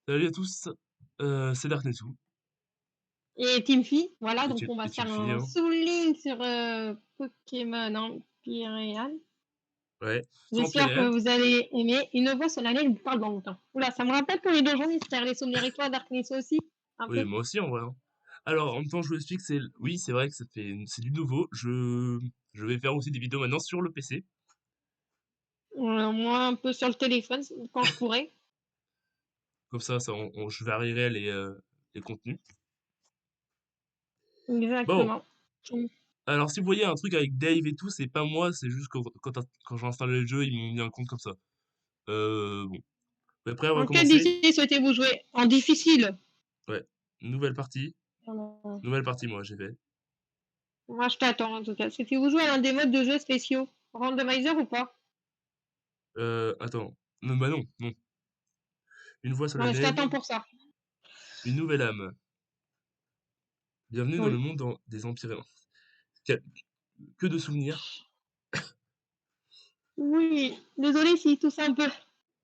Salut à tous, c'est Darknessou Et Team Fille, voilà, et donc tu on va et se tu faire le fais, un hein. Soul sur Pokémon Empyrean. Ouais, sur J'espère Empyrean. que vous allez aimer. Une voix solennelle vous parle dans le temps. Oula, ça me rappelle pour les donjons mystères, les souvenirs et toi, Darkness aussi, un Oui, peu. moi aussi en vrai, hein. Alors, en même temps, je vous explique, oui, c'est vrai que c'est du nouveau. Je vais faire aussi des vidéos maintenant sur le PC. Moi, un peu sur le téléphone, quand je pourrai. Comme ça, je varierai les contenus. Bon, Exactement. alors si vous voyez un truc avec Dave et tout, c'est pas moi, c'est juste quand j'ai installé le jeu, ils m'ont mis un compte comme ça. Bon. Mais après, on va En quel commencer. DC souhaitez-vous jouer? En difficile? Ouais, nouvelle partie. Euh, Nouvelle partie, moi, j'ai fait. Moi, je t'attends en tout cas. Souhaitez-vous jouer à l'un des modes de jeu spéciaux? Randomizer ou pas? Attends. Non, bah non, non. Une voix Non, je t'attends solennelle, pour ça. une nouvelle âme. Bienvenue dans le Oui. monde des empires. Que, que de souvenirs. Oui. Désolé si tout ça un peu.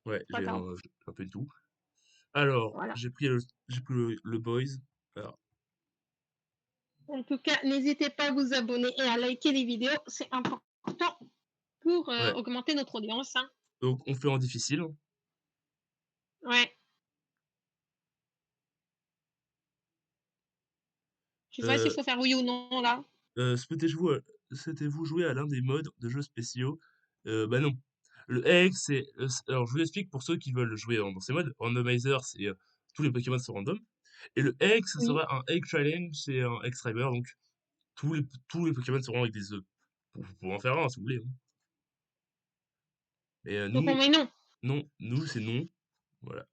Ouais, Pas grave. j'ai un peu de tout. Alors, Voilà. j'ai pris le Boys. Alors, En tout cas, n'hésitez pas à vous abonner et à liker les vidéos, c'est important pour ouais. augmenter notre audience, hein. Donc, on fait en difficile. Ouais, je sais pas s'il Euh, faut faire oui ou non là. souhaitez-vous, souhaitez-vous jouer à l'un des modes de jeux spéciaux? Bah non. Le X, alors, je vous explique pour ceux qui veulent jouer dans ces modes. Randomizer, c'est tous les Pokémon sont random. Et le X, ça Oui. sera un Egg Challenge, c'est un X-Driver, donc tous les Pokémon seront avec des œufs. Vous pouvez en faire un si vous voulez, hein. Mais Donc on nous, met non. non, nous, c'est non. Voilà.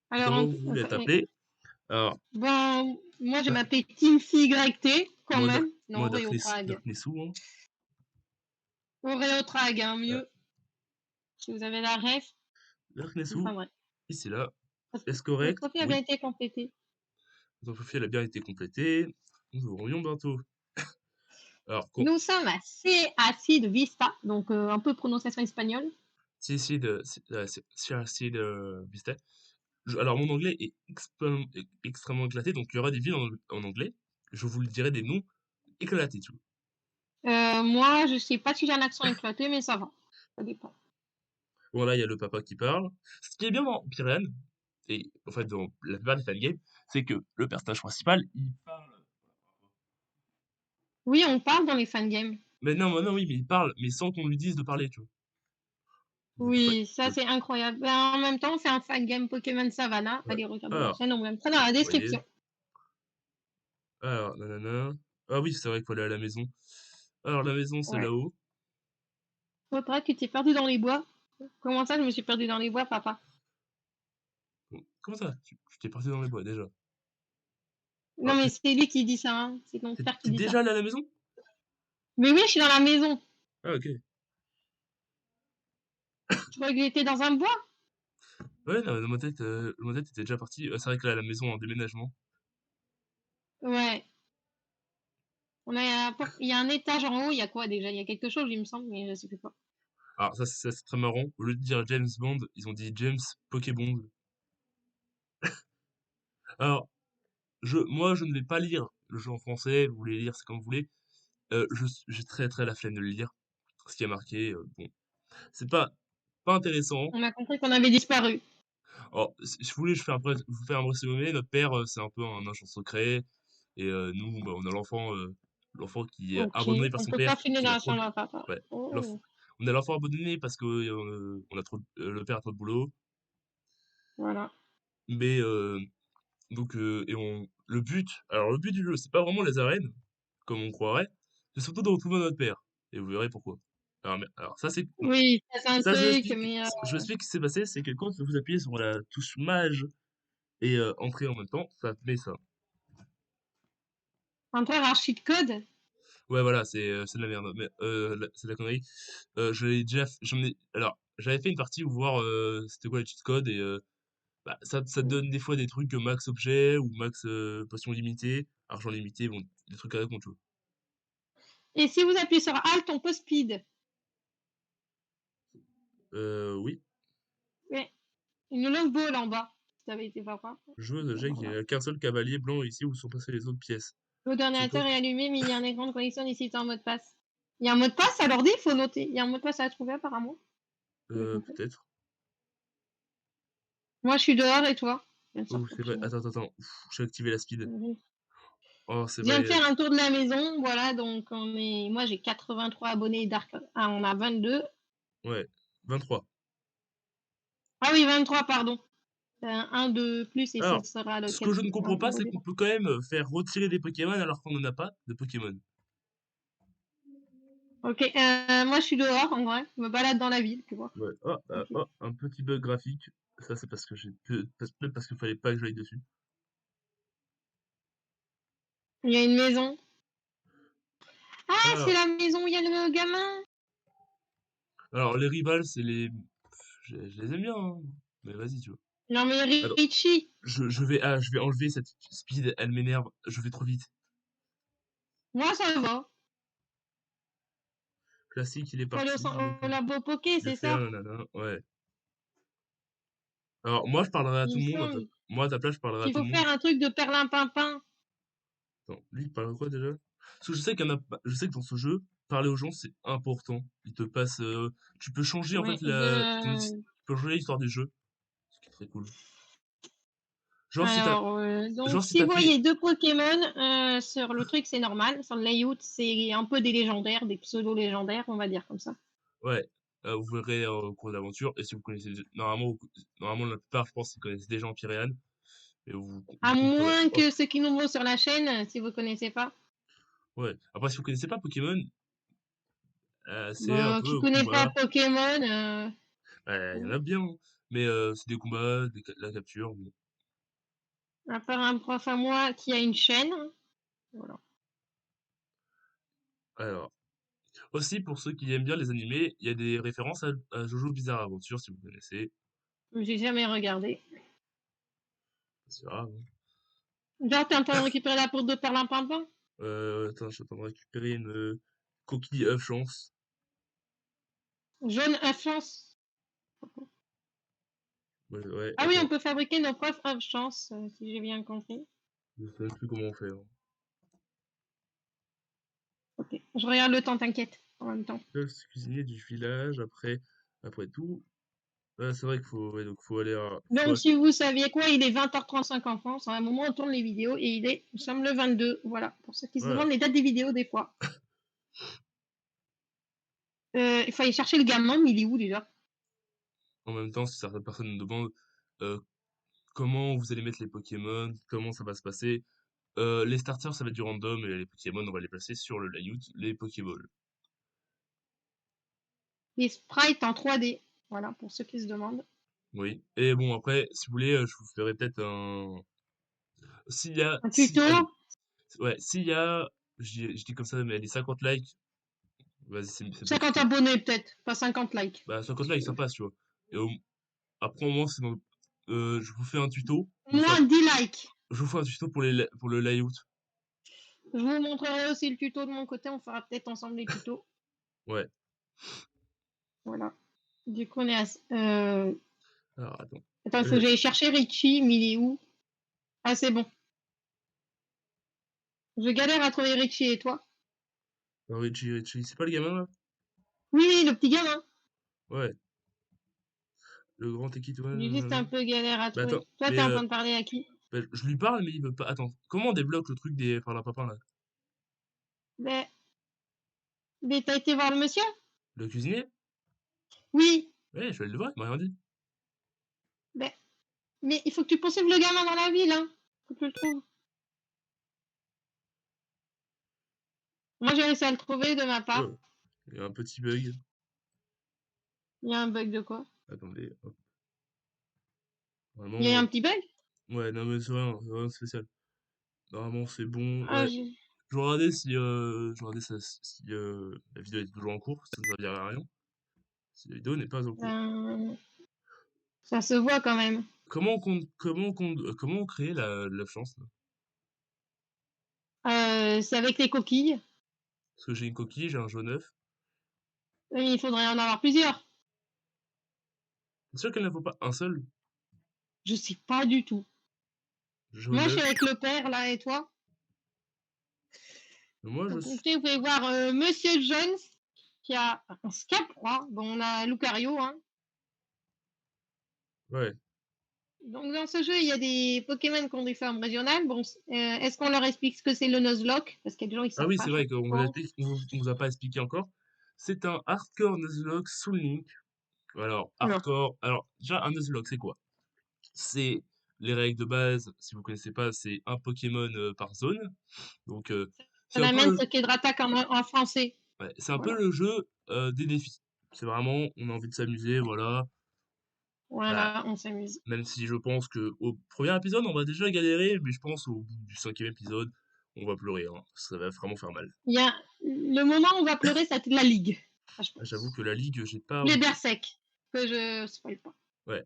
Alors, Comment vous voulez être appelé? Alors, ben, moi je bah, m'appelle Team YT quand moi, même. Non, Réotrag. Darknessou, hein. Réotrag, hein, Voilà. mieux. Si vous avez la ref. Enfin Darknessou, bref. ici, là. Est-ce Votre correct? profil a bien Oui. été complété. Notre profil a bien été complété. Nous ouvrions bientôt. Alors, Nous sommes à C Acid Vista, donc un peu prononciation espagnole. si, si, si, Vista. Alors, mon anglais est extrêmement éclaté, donc il y aura des villes en anglais. Je vous le dirai des noms éclatés, tu vois. Moi, je sais pas si j'ai un accent éclaté, mais ça va. Ça dépend. Bon, là, il y a le papa qui parle. Ce qui est bien dans Pyréane, et en fait, dans la plupart des fangames, c'est que le personnage principal, il parle. Oui, on parle dans les fangames. Mais non, non, oui, mais il parle, mais sans qu'on lui dise de parler, tu vois. Donc, ouais. Oui, ça c'est incroyable. Ben, en même temps, c'est un fangame Pokémon Savannah. Ouais. Allez, regardez la Alors, chaîne, on vous mettra dans la vous voyez. description. Alors, nanana. Ah oui, c'est vrai qu'il faut aller à la maison. Alors, la maison, c'est Ouais. là-haut. Faudra que tu t'es perdu dans les bois. Comment ça, je me suis perdu dans les bois, papa? Bon, comment ça? Tu t'es parti dans les bois, déjà. Non, Alors, mais c'est lui qui dit ça, hein. C'est ton frère qui t'es dit ça. déjà allé à la maison? Mais oui, je suis dans la maison. Ah, ok. Tu crois qu'il était dans un bois? Ouais, non, dans ma tête, t'étais déjà parti. C'est vrai que là, la maison en déménagement. Ouais. Il y a un étage en haut, il y a quoi déjà? Il y a quelque chose, il me semble, mais je sais plus quoi. Alors, ça, c'est très marrant. Au lieu de dire James Bond, ils ont dit James Pokébond. Alors, moi, je ne vais pas lire le jeu en français. Vous voulez lire, c'est comme vous voulez. J'ai très, très la flemme de le lire. Ce qui est marqué, bon. C'est pas intéressant. On a compris qu'on avait disparu. Alors, si vous voulez, vous fais un résumé. Notre père, c'est un peu un agent secret. Et nous, bah, on a l'enfant qui est Ok. abandonné par On son peut pas père, filer qui dans a la trop de... chambre à papa. Ouais. Oh. On a l'enfant abandonné parce que le père a trop de boulot. Voilà. Mais donc, le but du jeu, c'est pas vraiment les arènes, comme on croirait, c'est surtout de retrouver notre père. Et vous verrez pourquoi. Alors ça, c'est bon. Oui, ça c'est un Ça, truc, mais je vous explique ce qui s'est passé, c'est que quand vous appuyez sur la touche mage et entrer en même temps, ça fait ça. un peu un cheat code. Ouais, voilà, c'est de la merde, mais c'est de la connerie. Alors, j'avais fait une partie où voir c'était quoi les cheat codes et bah, ça te donne des fois des trucs max objet ou max potion limitée, argent limité, bon, des trucs à la con, tu vois. Et si vous appuyez sur Alt, on peut speed. Oui. Ouais. Une longue boule en bas. Ça avait été pas grave. Joueuse, Donc, Jake, il n'y voilà. a qu'un seul cavalier blanc ici où sont passées les autres pièces. C'est toi L'ordinateur est qui... allumé, mais il y a un écran de connexion ici en mot de passe. Il y a un mot de passe à l'ordi, il faut noter. Il y a un mot de passe à trouver apparemment. J'ai compris. Peut-être. Moi, je suis dehors et toi? Bien sûr, Oh, c'est vrai. confirmé. Attends. Ouf, j'ai activé la speed. Oh, c'est Je viens vrai. de faire un tour de la maison, voilà, donc on est. Moi j'ai 83 abonnés Dark. Ah, on a 22. Ouais, 23. Ah oui, 23, pardon. Un de plus et ce Alors, sera le ce que je ne comprends pas, c'est abonné. qu'on peut quand même faire retirer des Pokémon alors qu'on n'en a pas de Pokémon. Ok, moi je suis dehors en vrai. Je me balade dans la ville, tu vois. Ouais. Tranquille. Un petit bug graphique. Ça, c'est parce que peut-être parce qu'il fallait pas que j'aille dessus. Il y a une maison. Ah, c'est Alors, la maison où il y a le gamin. alors les rivals, c'est les. Je les aime bien, hein. Mais vas-y, tu vois. Non mais Attends, Richie. je vais enlever cette speed, elle m'énerve. Je vais trop vite. Moi ça va. Classique, il est Faut aller parti. au labo Poké, Le c'est faire, ça? nanana. Ouais. Alors, moi, je parlerai à Il tout me le monde. semble Moi, à ta place, je parlerai à qu'il tout faut le monde. faire un truc de perlimpinpin. Attends, lui, il parle de quoi déjà? Parce que je sais qu'il y en a, je sais que dans ce jeu, parler aux gens, c'est important. Il te passe, tu peux changer en Oui, fait tu peux changer l'histoire du jeu, ce qui est très cool. Genre si t'as, Alors, donc, genre si si t'as vous fait, voyez deux Pokémon sur le truc, c'est normal. Sur le layout, c'est un peu des légendaires, des pseudo-légendaires, on va dire comme ça. ouais, vous verrez au cours d'aventure. Et si vous connaissez, normalement la plupart, je pense, ils connaissent déjà Pyréan, et vous À comprendrez. moins Oh, que ceux qui nous voient sur la chaîne, si vous connaissez pas. ouais. Après, si vous connaissez pas Pokémon, c'est un Bah, qui peu connaît pas combat. Pokémon, Il y en a bien, hein. Mais c'est des combats, la capture. Bon. à part un prof à moi qui a une chaîne. Voilà. Alors. Aussi, pour ceux qui aiment bien les animés, il y a des références à Jojo Bizarre Adventure, si vous connaissez. J'ai jamais regardé. C'est grave, hein. Genre, t'es en train de récupérer la poudre de perlimpinpin? Attends, je suis en train de récupérer une coquille œuf chance. Jaune influence. Ouais, ouais, Ah oui, on attends, peut fabriquer nos preuves of chance, si j'ai bien compris. je sais même plus comment on fait, hein. Ok. Je regarde le temps, t'inquiète, en même temps. Seul cuisinier du village, après tout. Ouais, c'est vrai qu'il faut, ouais, donc faut aller Donc, si vous saviez quoi, il est 20h35 en France. À un moment, on tourne les vidéos et nous sommes le 22. Voilà, pour ceux qui se voilà. demandent les dates des vidéos, des fois. Il fallait chercher le gamin, mais il est où déjà? En même temps, si certaines personnes nous demandent euh, comment vous allez mettre les Pokémon, comment ça va se passer, les starters, ça va être du random, et les Pokémon, on va les placer sur le layout, les Pokéballs. Les sprites en 3D. Voilà, pour ceux qui se demandent. Oui. Et bon, après, si vous voulez, je vous ferai peut-être un. S'il y a, Un si, tuto, allez, ouais, s'il y a, je dis comme ça, mais les 50 likes, vas-y, c'est peut-être 50 fait. abonnés peut-être, pas 50 likes. Bah, 50 likes, ça passe, tu vois. Et après, au moins, je vous fais un tuto, Moins 10 likes. je vous fais un tuto pour le layout. Je vous montrerai aussi le tuto de mon côté, on fera peut-être ensemble les tutos. Ouais. Voilà. Du coup, on est à... Alors, attends. Attends, il faut que j'aille chercher Richie, mais il est où? Ah, c'est bon. Je galère à trouver Richie et toi. Richie, c'est pas le gamin, là? Oui, oui, le petit gamin. Ouais. Le grand équitoine, J'ai juste un peu galère à bah, trouver. attends. Toi, t'es en train de parler à qui? Bah, je lui parle, mais il veut pas. Attends. Comment on débloque le truc des par la papin, là? Ben, mais t'as été voir le monsieur? Le cuisinier? Oui. Ouais, je vais aller le voir, il m'a rien dit. Ben, mais il faut que tu poursuives le gamin dans la ville, hein. Faut que tu le trouves. Moi, j'ai réussi à le trouver de ma part. Ouais. Il y a un petit bug. Il y a un bug de quoi? Attendez, hop. Il y a Vraiment. un petit bug? Ouais, non, mais c'est rien de spécial. Normalement, c'est bon. Ah, Ouais. Je regardais si la vidéo était toujours en cours. Ça ne servirait à rien. Si la vidéo n'est pas en cours. ben, ça se voit quand même. Comment on crée la chance, là? C'est avec les coquilles. Parce que j'ai une coquille, j'ai un jaune œuf. Il faudrait en avoir plusieurs. C'est sûr qu'il ne faut pas un seul. Je sais pas du tout. Moi, je suis Jaune. avec le père, là, et toi? Moi, je Donc, suis... écoutez, vous pouvez voir Monsieur Jones, qui a un Scapra. Bon, on a Lucario, hein. Ouais. Donc, dans ce jeu, il y a des Pokémon qui ont des formes régionales. Bon, est-ce qu'on leur explique ce que c'est le Nuzlocke? Parce qu'il y a des gens, ils Ah savent oui, pas, c'est je vrai qu'on vous pense. explique, on vous a pas expliqué encore. C'est un Hardcore Nuzlocke Soul Link. Alors, Alors, Hardcore... Alors, déjà, un Nuzlocke, c'est quoi? C'est les règles de base, si vous connaissez pas, c'est un Pokémon par zone. Donc, ça c'est un peu amène le, ce qui est de attaque en français. ouais, c'est un peu Voilà. le jeu des défis. C'est vraiment, on a envie de s'amuser, voilà. Bah, Voilà, on s'amuse. même si je pense que au premier épisode, on va déjà galérer, mais je pense au bout du cinquième épisode, on va pleurer, hein. Ça va vraiment faire mal. Il y a le moment où on va pleurer, ça va être la Ligue, ça, je J'avoue pense. que la ligue, j'ai pas Les envie. Berserk, que je spoil pas. Ouais.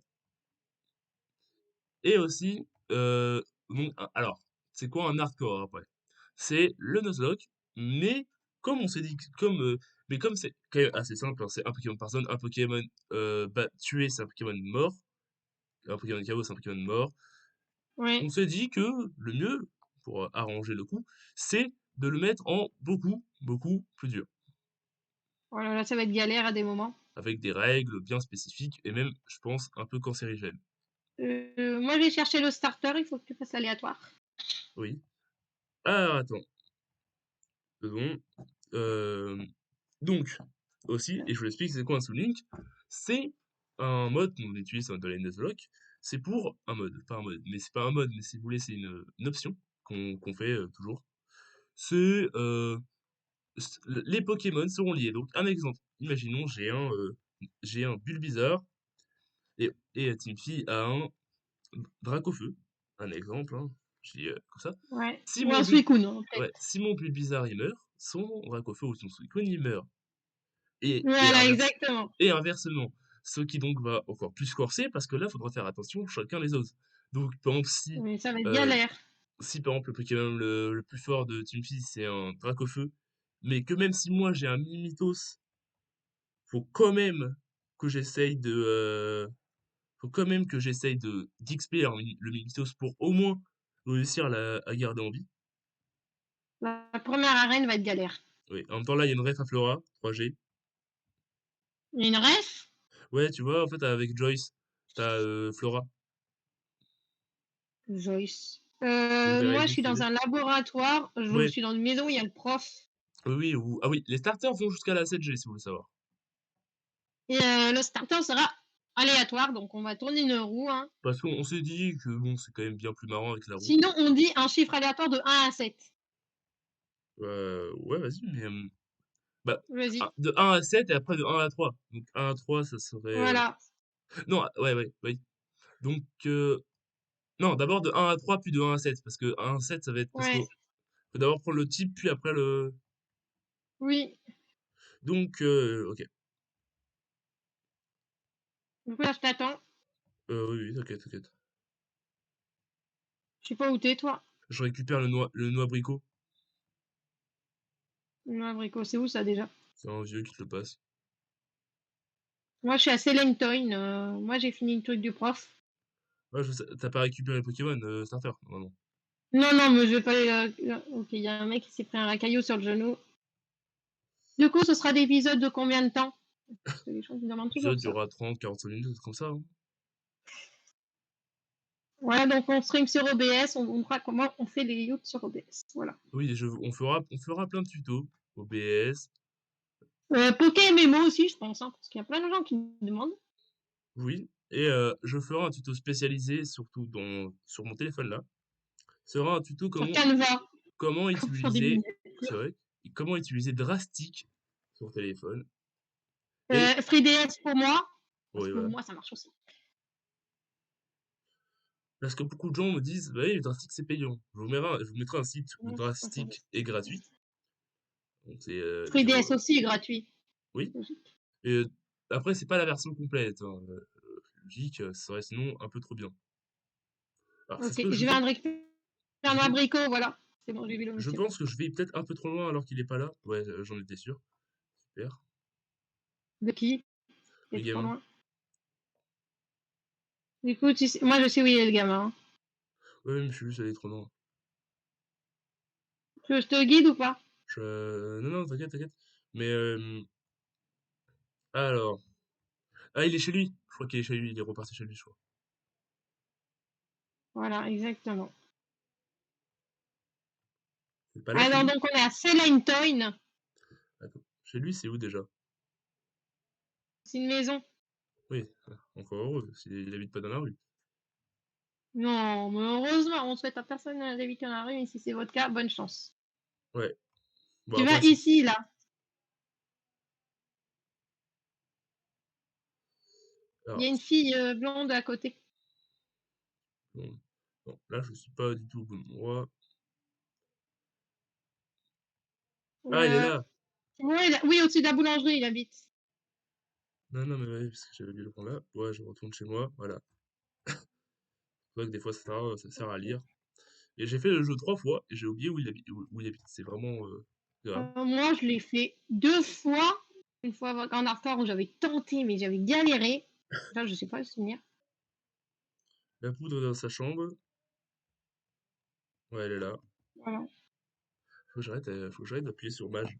Et aussi, donc, alors, c'est quoi un hardcore après? C'est le Nuzlocke, mais comme on s'est dit, mais comme c'est quand même assez simple, hein, c'est un Pokémon par zone, un Pokémon tué, c'est un Pokémon mort, un Pokémon KO, c'est un Pokémon mort. On Oui. s'est dit que le mieux, pour arranger le coup, c'est de le mettre en beaucoup, beaucoup plus dur, Voilà, là, ça va être galère à des moments. avec des règles bien spécifiques et même, je pense, un peu cancérigènes. Moi, j'ai cherché le starter, il faut que tu fasses l'aléatoire. Oui. Alors, attends, 2 secondes. Euh, donc, aussi, et je vous explique c'est quoi un Soul Link, c'est un mode qu'on utilise dans les Nuzlocke, c'est pour un mode, pas un mode, mais c'est pas un mode, mais si vous voulez, c'est une option qu'on fait toujours. C'est les Pokémon seront liés. Donc, un exemple, imaginons, j'ai un Bulbizarre et Timothy a un Dracofeu. Un exemple, hein, je dis comme ça. Ouais. Si Ou mon, un Bul- Suicune, hein, ouais, peut-être. si mon Bulbizarre il meurt, son Dracofeu ou son Suicune il meurt. Et, Voilà, inverse, exactement. et inversement. Ce qui donc va encore plus corser parce que là, il faudra faire attention chacun les autres. Donc, par exemple, Mais ça va être euh, galère. si par exemple le Pokémon le plus fort de Team Fizz c'est un Dracofeu, mais que même si moi j'ai un Mimitos, faut quand même que j'essaye de, faut quand même que j'essaye de d'XP le Mimitos pour au moins réussir à garder en vie. La première arène va être galère. Oui. En même temps, là, il y a une ref à Flora, 3G. Une ref? Ouais, tu vois, en fait, avec Joyce, t'as Flora. Joyce. Vous verrez Moi, je vite suis dans fait. un laboratoire. Je Ouais, suis dans une maison où il y a le prof. oui, oui, ah oui, les starters vont jusqu'à la 7G, si vous voulez savoir. Et le starter sera aléatoire, donc on va tourner une roue, hein. Parce qu'on s'est dit que bon, c'est quand même bien plus marrant avec la roue. Sinon, on dit un chiffre aléatoire de 1 à 7. Ouais, vas-y, mais bah, Vas-y. de 1 à 7 et après de 1 à 3. Donc 1 à 3, ça serait. Voilà. Non, ouais, ouais, oui. Donc, non, d'abord de 1 à 3, puis de 1 à 7. Parce que 1 à 7, ça va être. Parce Ouais. qu'il faut d'abord prendre le type, puis après le. Oui. Donc, ok. Du coup, là, je t'attends. Oui, oui, t'inquiète, t'inquiète. Je sais pas où t'es, toi. Je récupère le noix abricot. Non, abricot, c'est où ça déjà? C'est un vieux qui te le passe. Moi, je suis à Selentoin. Moi, j'ai fini le truc du prof. Ouais, t'as pas récupéré le Pokémon starter, non. Non, non, mais je vais pas aller. Ok, il y a un mec qui s'est pris un racaillou sur le genou. Du coup, ce sera des épisodes de combien de temps? Parce que les gens me demandent Ça toujours ça. durera 30, 45 minutes, comme ça, hein. Voilà, donc on stream sur OBS. On vous montrera comment on fait les yachts sur OBS. Voilà. Oui, on fera plein de tutos. OBS, Poké MMO aussi, je pense, hein, parce qu'il y a plein de gens qui me demandent. oui. Et je ferai un tuto spécialisé, surtout sur mon téléphone là. Ce sera un tuto Sur Canva, comment pour faire des utiliser, c'est miniatures. vrai, comment utiliser Drastic sur téléphone. Et, 3DS pour moi, parce oui, que voilà. moi, ça marche aussi. Parce que beaucoup de gens me disent, bah oui, Drastic c'est payant. Je vous mettrai un site où Ouais, je préfère Drastic est gratuit. Donc c'est dire, 3DS aussi est gratuit. oui. Logique. Et après, c'est pas la version complète, hein. Logique, ça serait sinon un peu trop bien. Alors, c'est ce Ok, que je je vais vais. en récupérer Je un vais. abricot, voilà. C'est bon, j'ai vu le Je monsieur. pense que je vais peut-être un peu trop loin alors qu'il est pas là. Ouais, j'en étais sûr. Super. De qui? C'est Le trop gamin. loin. Du coup, moi, je sais où il est le gamin, hein. Ouais, mais je suis juste allé trop loin. Tu veux que je te guide ou pas? Non, non, t'inquiète, t'inquiète. Mais, alors. Ah, il est chez lui. Je crois qu'il est chez lui. Il est reparti chez lui, je crois. Voilà, exactement. C'est pas là, chez Alors, lui? donc, on est à Celine Town. Attends. Chez lui, c'est où déjà? C'est une maison. Oui, encore heureux, s'il habite pas dans la rue. Non, mais heureusement, on souhaite à personne d'éviter dans la rue, mais si c'est votre cas, bonne chance. Ouais. Bon, Tu vas après, c'est. ici, là. Il y Alors, a une fille blonde à côté. bon. Bon, là, je suis pas du tout au bon endroit. Ah, il est Euh, là! ouais, oui, au-dessus de la boulangerie, il habite. Non, non, mais ouais, parce que j'avais vu le point là. Ouais, je retourne chez moi. Voilà. C'est vrai que des fois, ça sert à lire. Et j'ai fait le jeu 3 fois et j'ai oublié où il habite. Où il habite. C'est vraiment grave. Moi, je l'ai fait 2 fois. Une fois en hardcore où j'avais tenté, mais j'avais galéré. Là, je sais pas le souvenir. La poudre dans sa chambre. Ouais, elle est là. Voilà. Faut que j'arrête d'appuyer sur mage.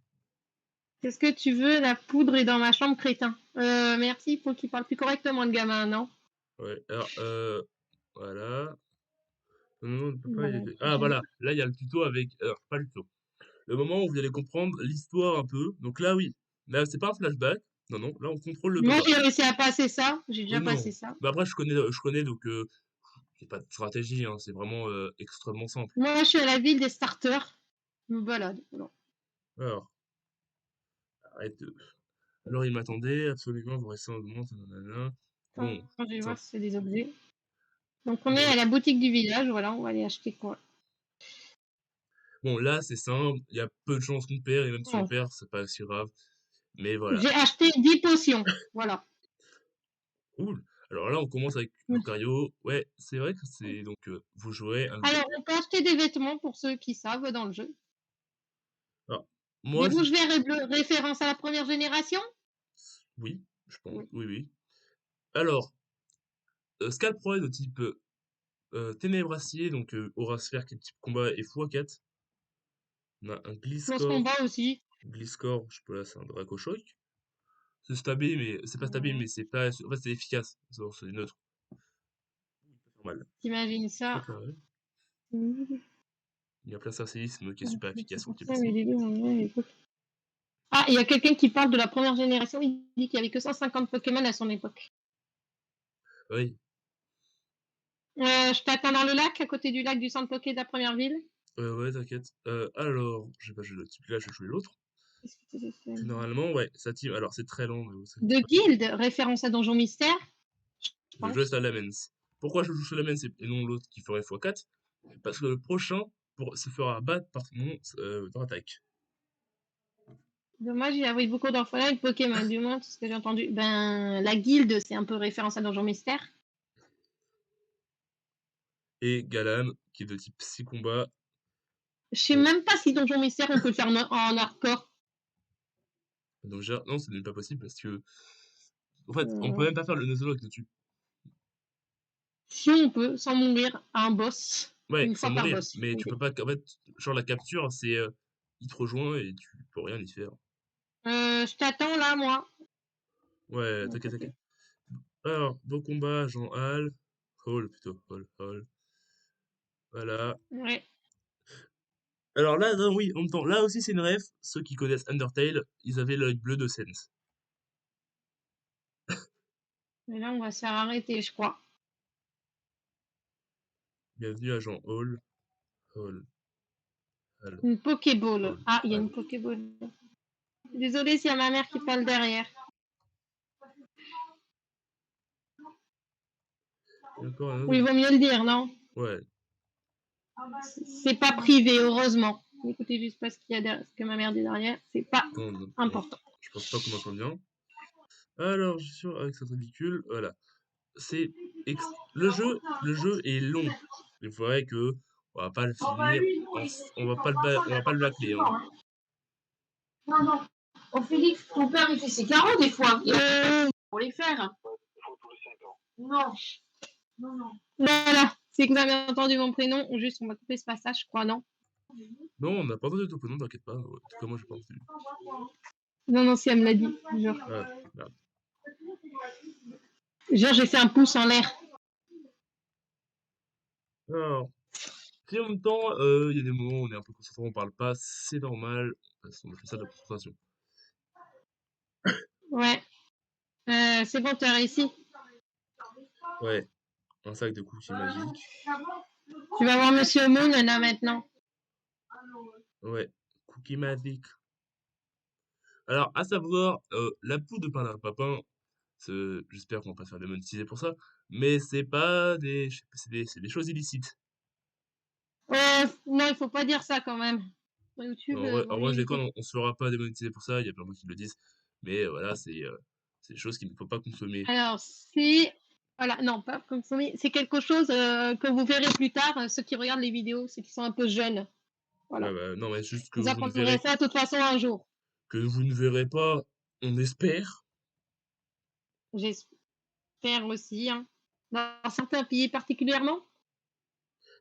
Qu'est-ce que tu veux? La poudre est dans ma chambre, crétin. Merci, faut qu'il parle plus correctement, le gamin, non? Ouais, alors, voilà. Non, non, non, papa, Voilà. Ah, voilà. Là, il y a le tuto avec. Alors, pas le tuto. Le moment où vous allez comprendre l'histoire un peu. Donc là, oui. Là, c'est pas un flashback. Non, non. Là, on contrôle le Moi, papa. j'ai réussi à passer ça. J'ai Non, déjà non. passé ça. Bah après, je connais, donc c'est pas de stratégie, hein, c'est vraiment extrêmement simple. Moi, je suis à la ville des starters. Je me balade. Voilà. Alors, arrête de... Alors, il m'attendait, absolument, vous restez en augmente, nanana. Bon, Attends, je vais ça, voir si c'est des objets. Donc, on est bon, à la boutique du village. Voilà, on va aller acheter quoi? bon, là, c'est simple, il y a peu de chances qu'on perd, et même si on Bon, perd, c'est pas si grave. Mais voilà, j'ai acheté 10 potions. Voilà. cool. Alors là, on commence avec Lucario. Ouais, c'est vrai que c'est donc, vous jouez un Alors, Lucario. on peut acheter des vêtements pour ceux qui savent dans le jeu. Alors, Des moi, rouges, verts et bleus, référence à la première génération? oui, je pense, Oui. oui, oui. Alors, Scalproid de type Ténébracier, donc Aura Sphère qui est de type combat et x4. On a un Close Gliscor. combat aussi. Gliscor, je peux là, c'est un Dracochoc. C'est stabé, mais c'est pas stabé, Euh, mais c'est pas. En fait, c'est efficace. C'est neutre. Il peut faire mal. T'imagines Très ça? carré. Oui, Il y a plein séisme qui est super efficace c'est sur le pour type ça, mais acide. les deux, écoute. Ah, il y a quelqu'un qui parle de la première génération. Il dit qu'il n'y avait que 150 Pokémon à son époque. Oui. Je t'attends dans le lac, à côté du lac du centre Poké de la première ville. Ouais, t'inquiète. Alors, je sais pas joué le type là, je vais jouer l'autre. Qu'est-ce que c'est ça? Normalement, ouais, ça team. Alors, c'est très long, mais ça De c'est pas très long. guilde, référence à Donjon Mystère, je Je joue pense. à la Mens. Pourquoi je joue sur la Mens et non l'autre qui ferait x4? Parce que le prochain se fera battre par mon attaque. Dommage, il a pris beaucoup d'orphelins et de Pokémon, du moins, tout ce que j'ai entendu. Ben, la guilde, c'est un peu référence à Donjon Mystère. Et Galam, qui est de type psy combat. Je sais Euh, même pas si Donjon Mystère, on peut le faire en hardcore. donc, non, ce n'est pas possible parce que. En fait, on peut Euh, même pas faire le Nuzlocke dessus. Si on peut, sans mourir, à un boss. Ouais, Une sans fois par mourir. boss. Mais tu peux pas. En fait, genre la capture, c'est. Il te rejoint et tu peux rien y faire. Je t'attends là, moi. Ouais, D'un t'inquiète, côté. t'inquiète. Alors, beau combat, Jean Hall. Hall plutôt. Hall, Hall. Voilà. Ouais. Alors là, non, oui, en même temps, là aussi c'est une ref. Ceux qui connaissent Undertale, ils avaient l'œil bleu de Sense. Mais là, on va se faire arrêter, je crois. Bienvenue à Jean Hall. Hall, Hall, Une Pokéball. Hall, Ah, il y a Hall. une Pokéball. Désolée s'il y a ma mère qui parle derrière. Et encore un Oui, autre. il vaut mieux le dire, non? Ouais, C'est pas privé, heureusement. N'écoutez juste pas ce qu'il y a derrière, ce que ma mère dit derrière. C'est pas non, non, important. je pense pas qu'on entend bien. Alors, je suis sûr, avec cette ridicule, voilà. C'est le jeu est long. Il faudrait que on va pas le finir, on va pas le bâcler, hein. Non, non. Oh, Félix, ton père, il fait ses carreaux des fois. Pour les faire. Non. Voilà, c'est que vous avez entendu mon prénom, ou juste on m'a coupé ce passage, je crois, non? Non, on n'a pas entendu ton prénom, t'inquiète pas. Ouais. En tout cas, moi, j'ai pas entendu. Non, non, si elle me l'a dit, jure. Ah, merde. Jure, j'ai fait un pouce en l'air. Alors, si en même temps, il y a des moments où on est un peu concentré, on parle pas, c'est normal, parce qu'on appelle ça de la concentration. Ouais. C'est bon, tu as réussi. Ouais, un sac de cookies magiques. Tu vas voir Monsieur Moon là maintenant. Ouais, cookies magiques. Alors, à savoir, la poudre de perlimpinpin, j'espère qu'on va pas se faire démonétiser pour ça, mais c'est pas des, je sais pas, c'est des choses illicites. Non, il faut pas dire ça quand même. Sur YouTube, vaut En mieux vrai, je déconne, éviter. on se fera pas démonétiser pour ça, il y a plein de gens qui le disent, mais voilà, c'est des choses qu'il ne faut pas consommer. Alors, c'est voilà, non, pas consommer, c'est quelque chose, que vous verrez plus tard, ceux qui regardent les vidéos, ceux qui sont un peu jeunes. Ouais, Voilà. bah, non, mais juste Vous apprendrez ça de toute façon un jour. que vous ne verrez pas, on espère. J'espère aussi, hein. Dans certains pays particulièrement?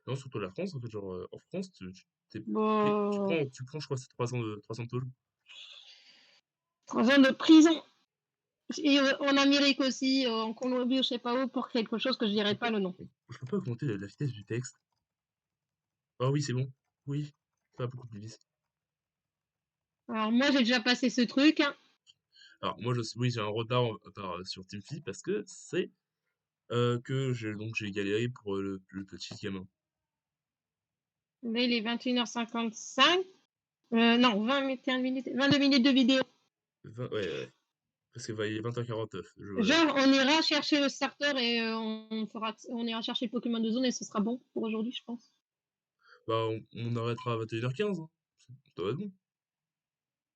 Non, surtout la France, en fait, genre, en France, Bon, tu prends, je crois, c'est 300 tôles. 3 ans de prison et en Amérique aussi, en Colombie ou je sais pas où, pour quelque chose que je dirai pas le nom. Je peux pas augmenter la vitesse du texte. Ah oui, c'est bon. Oui, ça va beaucoup plus vite. Alors moi, j'ai déjà passé ce truc, hein. Alors, moi, oui, j'ai un retard sur Teamfit parce que que j'ai galéré pour le petit gamin. Là, il est 21h55. Non, 21 minutes, 22 minutes de vidéo. Ouais, ouais. Parce que il est 20h49. Genre, on ira chercher le starter et on ira chercher le Pokémon de zone et ce sera bon pour aujourd'hui, je pense. Bah, on arrêtera à 21h15. Hein. Ça va être bon.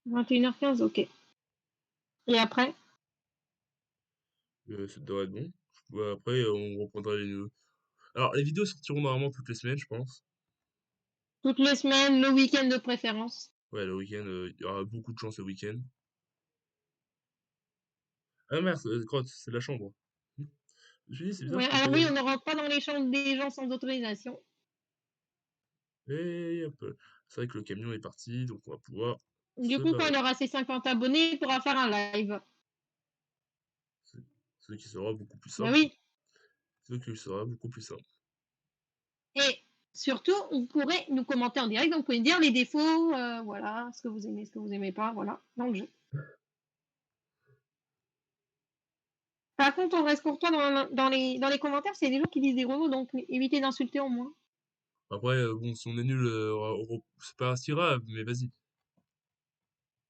21h15, ok. Et après? Ça devrait être bon. Ouais, après, on reprendra les news. Alors, les vidéos sortiront normalement toutes les semaines, je pense. Toutes les semaines, le week-end de préférence. Ouais, le week-end, il y aura beaucoup de chance le week-end. Ah merde, crotte, c'est la chambre. Je me dis, c'est bizarre Ouais, parce qu'on peut alors y oui, aller. on ne rentre pas dans les chambres des gens sans autorisation. Et hop. C'est vrai que le camion est parti, donc on va pouvoir Du se coup, quand barrer. il aura ses 50 abonnés, il pourra faire un live. C'est ce qui sera beaucoup plus Ben simple. oui. Ce qui sera beaucoup plus simple. Et surtout, vous pourrez nous commenter en direct, donc vous pouvez dire les défauts, voilà, ce que vous aimez, ce que vous aimez pas, voilà, dans le jeu. Par contre, on reste courtois dans les commentaires, c'est des gens qui disent des gros mots, donc évitez d'insulter au moins. Après, bon, si on est nul, c'est pas si grave, mais vas-y.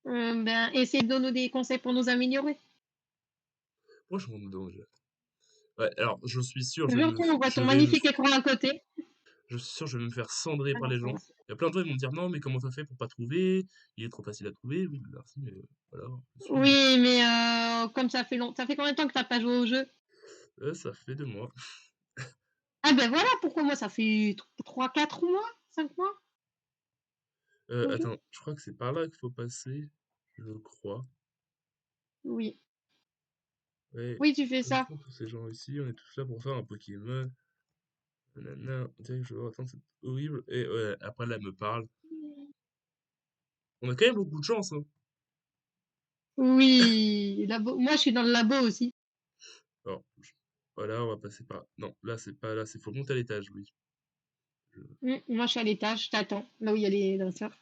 Ben, essayez de donner des conseils pour nous améliorer. Franchement, non, ouais, alors, je suis sûr, Je vous retrouve, on voit ton magnifique écran à côté. je suis sûr, je vais me faire cendrer Ah par non, les ça gens. va. Il y a plein de gens qui vont me dire non, mais comment t'as fait pour pas trouver? Il est trop facile à trouver. Oui, bah, merci, mais voilà, je suis nul. Oui, mais comme ça fait ça fait combien de temps que t'as pas joué au jeu? Ça fait 2 mois. Ah ben voilà, pourquoi moi ça fait 3, 4 mois, 5 mois au jeu? Attends, je crois que c'est par là qu'il faut passer. Je crois. Oui. Ouais. Oui, tu fais Où ça. sont tous ces gens ici? On est tous là pour faire un Pokémon. Nanana. On dirait que je vais attendre, c'est horrible. Et ouais, après, là, elle me parle. On a quand même beaucoup de chance, hein. Oui, labo. Moi, je suis dans le labo aussi. Alors, voilà, on va passer par. Non, là, c'est pas là, c'est faut monter à l'étage, oui. Moi, je suis à l'étage, je t'attends, là où il y a les dresseurs.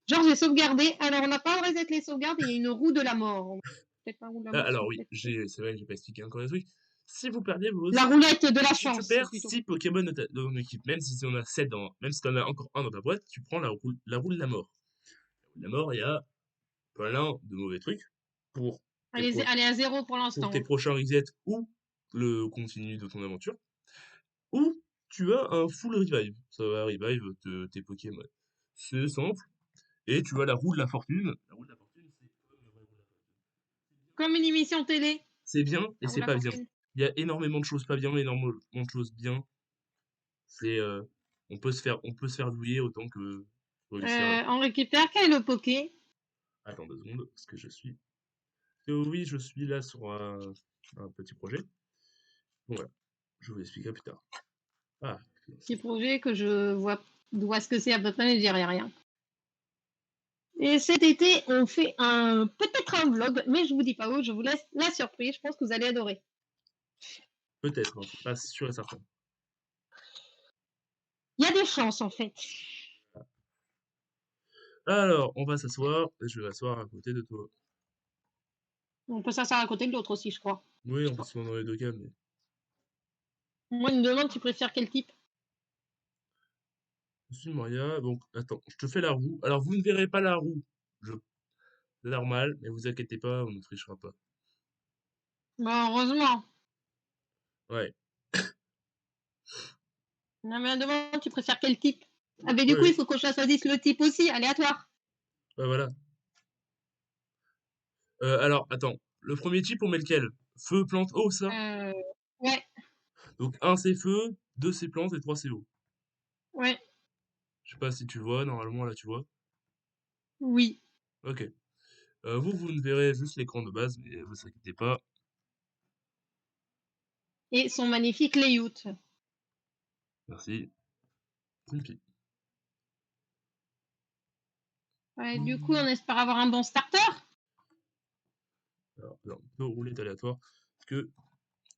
Genre, j'ai sauvegardé. Alors, on n'a pas reset les sauvegardes et il y a une roue de la mort. Peut-être pas une roue de la Ah, mort, alors c'est oui, peut-être. c'est vrai que j'ai pas expliqué encore un truc. Si vous perdez vos. La roulette de la Si tu chance, perds plutôt. 6 Pokémon de ton équipe, même si on a 7 même si t'en as encore un dans ta boîte, tu prends la roue de la mort. La roue de la mort, il y a plein de mauvais trucs pour tes, Allez, allez à zéro pour pour tes l'instant. prochains resets ou le continu de ton aventure. Ou tu as un full revive. Ça va revive tes Pokémon. C'est simple. Et tu as la roue de la fortune. La roue de la fortune, c'est comme la vraie roue de la fortune. Comme une émission télé, C'est bien et la roue de c'est la pas bien. fortune. Il y a énormément de choses pas bien, énormément de choses bien. C'est, on peut se faire douiller autant que réussir à. On récupère quel est le poké? Attends 2 secondes, parce que je suis. Oui, je suis là sur un petit projet. Bon, voilà. Je vous expliquerai plus tard. Ah, Petit projet que je vois ce que c'est à peu près, mais je dirai rien. Et cet été, on fait peut-être un vlog, mais je vous dis pas où, je vous laisse la surprise, je pense que vous allez adorer. peut-être, hein, c'est pas sûr et certain. Il y a des chances en fait. Alors, on va s'asseoir, et je vais m'asseoir à côté de toi. On peut s'asseoir à côté de l'autre aussi, je crois. Oui, Je on sais peut pas. se mettre dans les deux cas, mais Moi, une demande, tu préfères quel type? je suis Maria, donc attends, je te fais la roue. Alors, vous ne verrez pas la roue, je... c'est normal, mais vous inquiétez pas, on ne trichera pas. Bah, heureusement. Ouais, Non, mais une demande, tu préfères quel type? Ah, mais du coup, ouais, il faut que je choisisse le type aussi, aléatoire. bah voilà. Alors, attends, le premier type, on met lequel? Feu, plante, eau, ça? Euh, ouais, Donc, un c'est feu, 2 c'est plante et 3 c'est eau. ouais, Je sais pas si tu vois, normalement là tu vois. oui. Ok. Vous ne verrez juste l'écran de base, mais vous inquiétez pas. Et son magnifique layout. Merci. C'est une fille. Ouais, du coup, on espère avoir un bon starter. Alors, on peut rouler aléatoire. Parce que,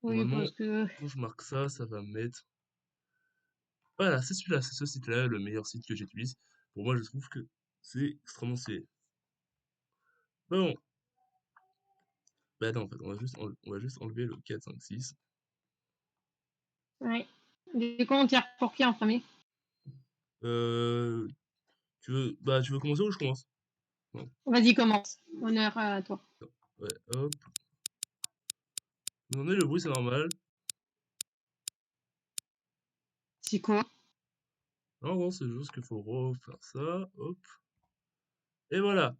Oui, normalement, parce que... quand je marque ça, ça va me mettre. Voilà, c'est celui-là, c'est ce site-là, le meilleur site que j'utilise. Pour moi, je trouve que c'est extrêmement stylé. Bon, bah non, en fait, on va juste enlever le 4, 5, 6. Ouais. Du coup, on tire pour qui en premier? Euh, tu veux commencer ou je commence? Non, Vas-y, commence. Honneur à toi. non. Ouais, hop. Vous entendez le bruit, c'est normal. C'est quoi? Non, non, c'est juste qu'il faut refaire ça. Hop. Et voilà.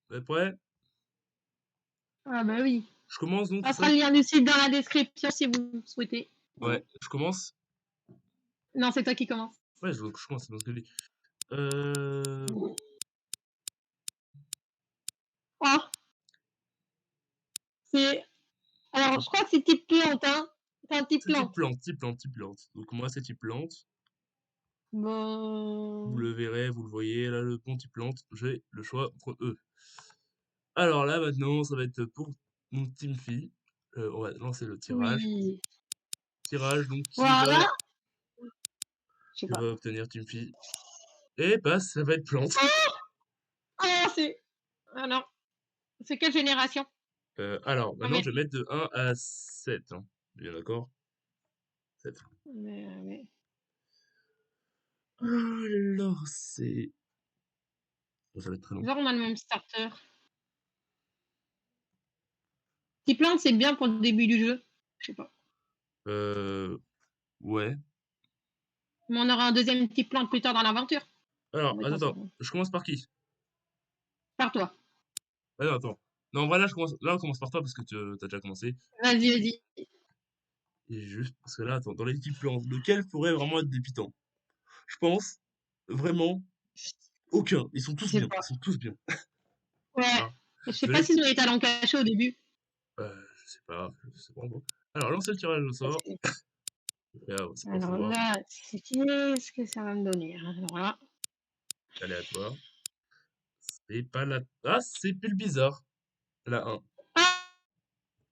Vous êtes prêts? Ah bah oui. Je commence donc, Ça c'est ça? sera le lien du site dans la description si vous le souhaitez. Voilà. Ouais, je commence. Non, c'est toi qui commence. Ouais, je commence, c'est parce que je dis. Euh... Oh, c'est... Alors, C'est je crois que c'est type plante, hein. C'est un type c'est type plante. plante, type plante, type plante. Donc moi, c'est type plante. Vous Bon... le verrez, vous le voyez, là, le bon type plante, j'ai le choix entre eux. Alors là, maintenant, ça va être pour mon team fille. On va lancer le tirage. Oui. Tirage, donc, Voilà. Je sais qui pas. va obtenir team fille. Et bah, ça va être plante. Ah, c'est... Ah non. C'est quelle génération? Alors, Ah, maintenant, mais... je vais mettre de 1 à 7. Hein. Bien d'accord? 7. mais- Alors, c'est... Bon, ça va être très long. Genre, on a le même starter. Type plante, c'est bien pour le début du jeu. Je sais pas. Euh... Ouais. Mais on aura un deuxième type plante plus tard dans l'aventure. Alors, On va attends, t'en attends. savoir. Je commence par qui? Par toi. Ah non, attends. Non, en vrai, là, on commence par toi parce que tu as déjà commencé. Vas-y, vas-y. Et juste parce que là, attends, dans l'équipe lance, lequel pourrait vraiment être dépitant? Je pense, vraiment, aucun. Ils sont Je tous sais bien. pas. Ils sont tous bien. Ouais. Alors, Je sais de pas s'ils l'équipe, ont les talents cachés au début. je sais pas moi. Alors, lancez le tirage au sort. Là, c'est pour Alors savoir, là, qu'est-ce que ça va me donner? Alors là. aléatoire. C'est pas la. Ah, c'est plus bizarre. La 1. Ah,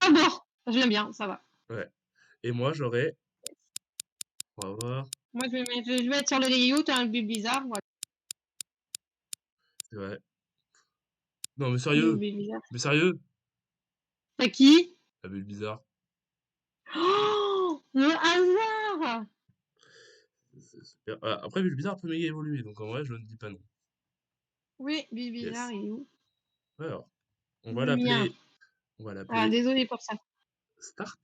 ah bon! Je l'aime bien, ça va. Ouais. Et moi, j'aurais. On va voir. Moi, je vais mettre sur le layout un but bizarre. Voilà. C'est vrai. Non, mais Le sérieux. but bizarre. Mais sérieux. C'est qui? La bulle bizarre. Oh! Le hasard! Super. Ah, après, bulle bizarre peut méga évoluer. Donc, en vrai, je ne dis pas non. Oui, but bizarre, Yes. il est où? Alors, on va Le mien. l'appeler. On va Ah, l'appeler désolé pour ça. Start.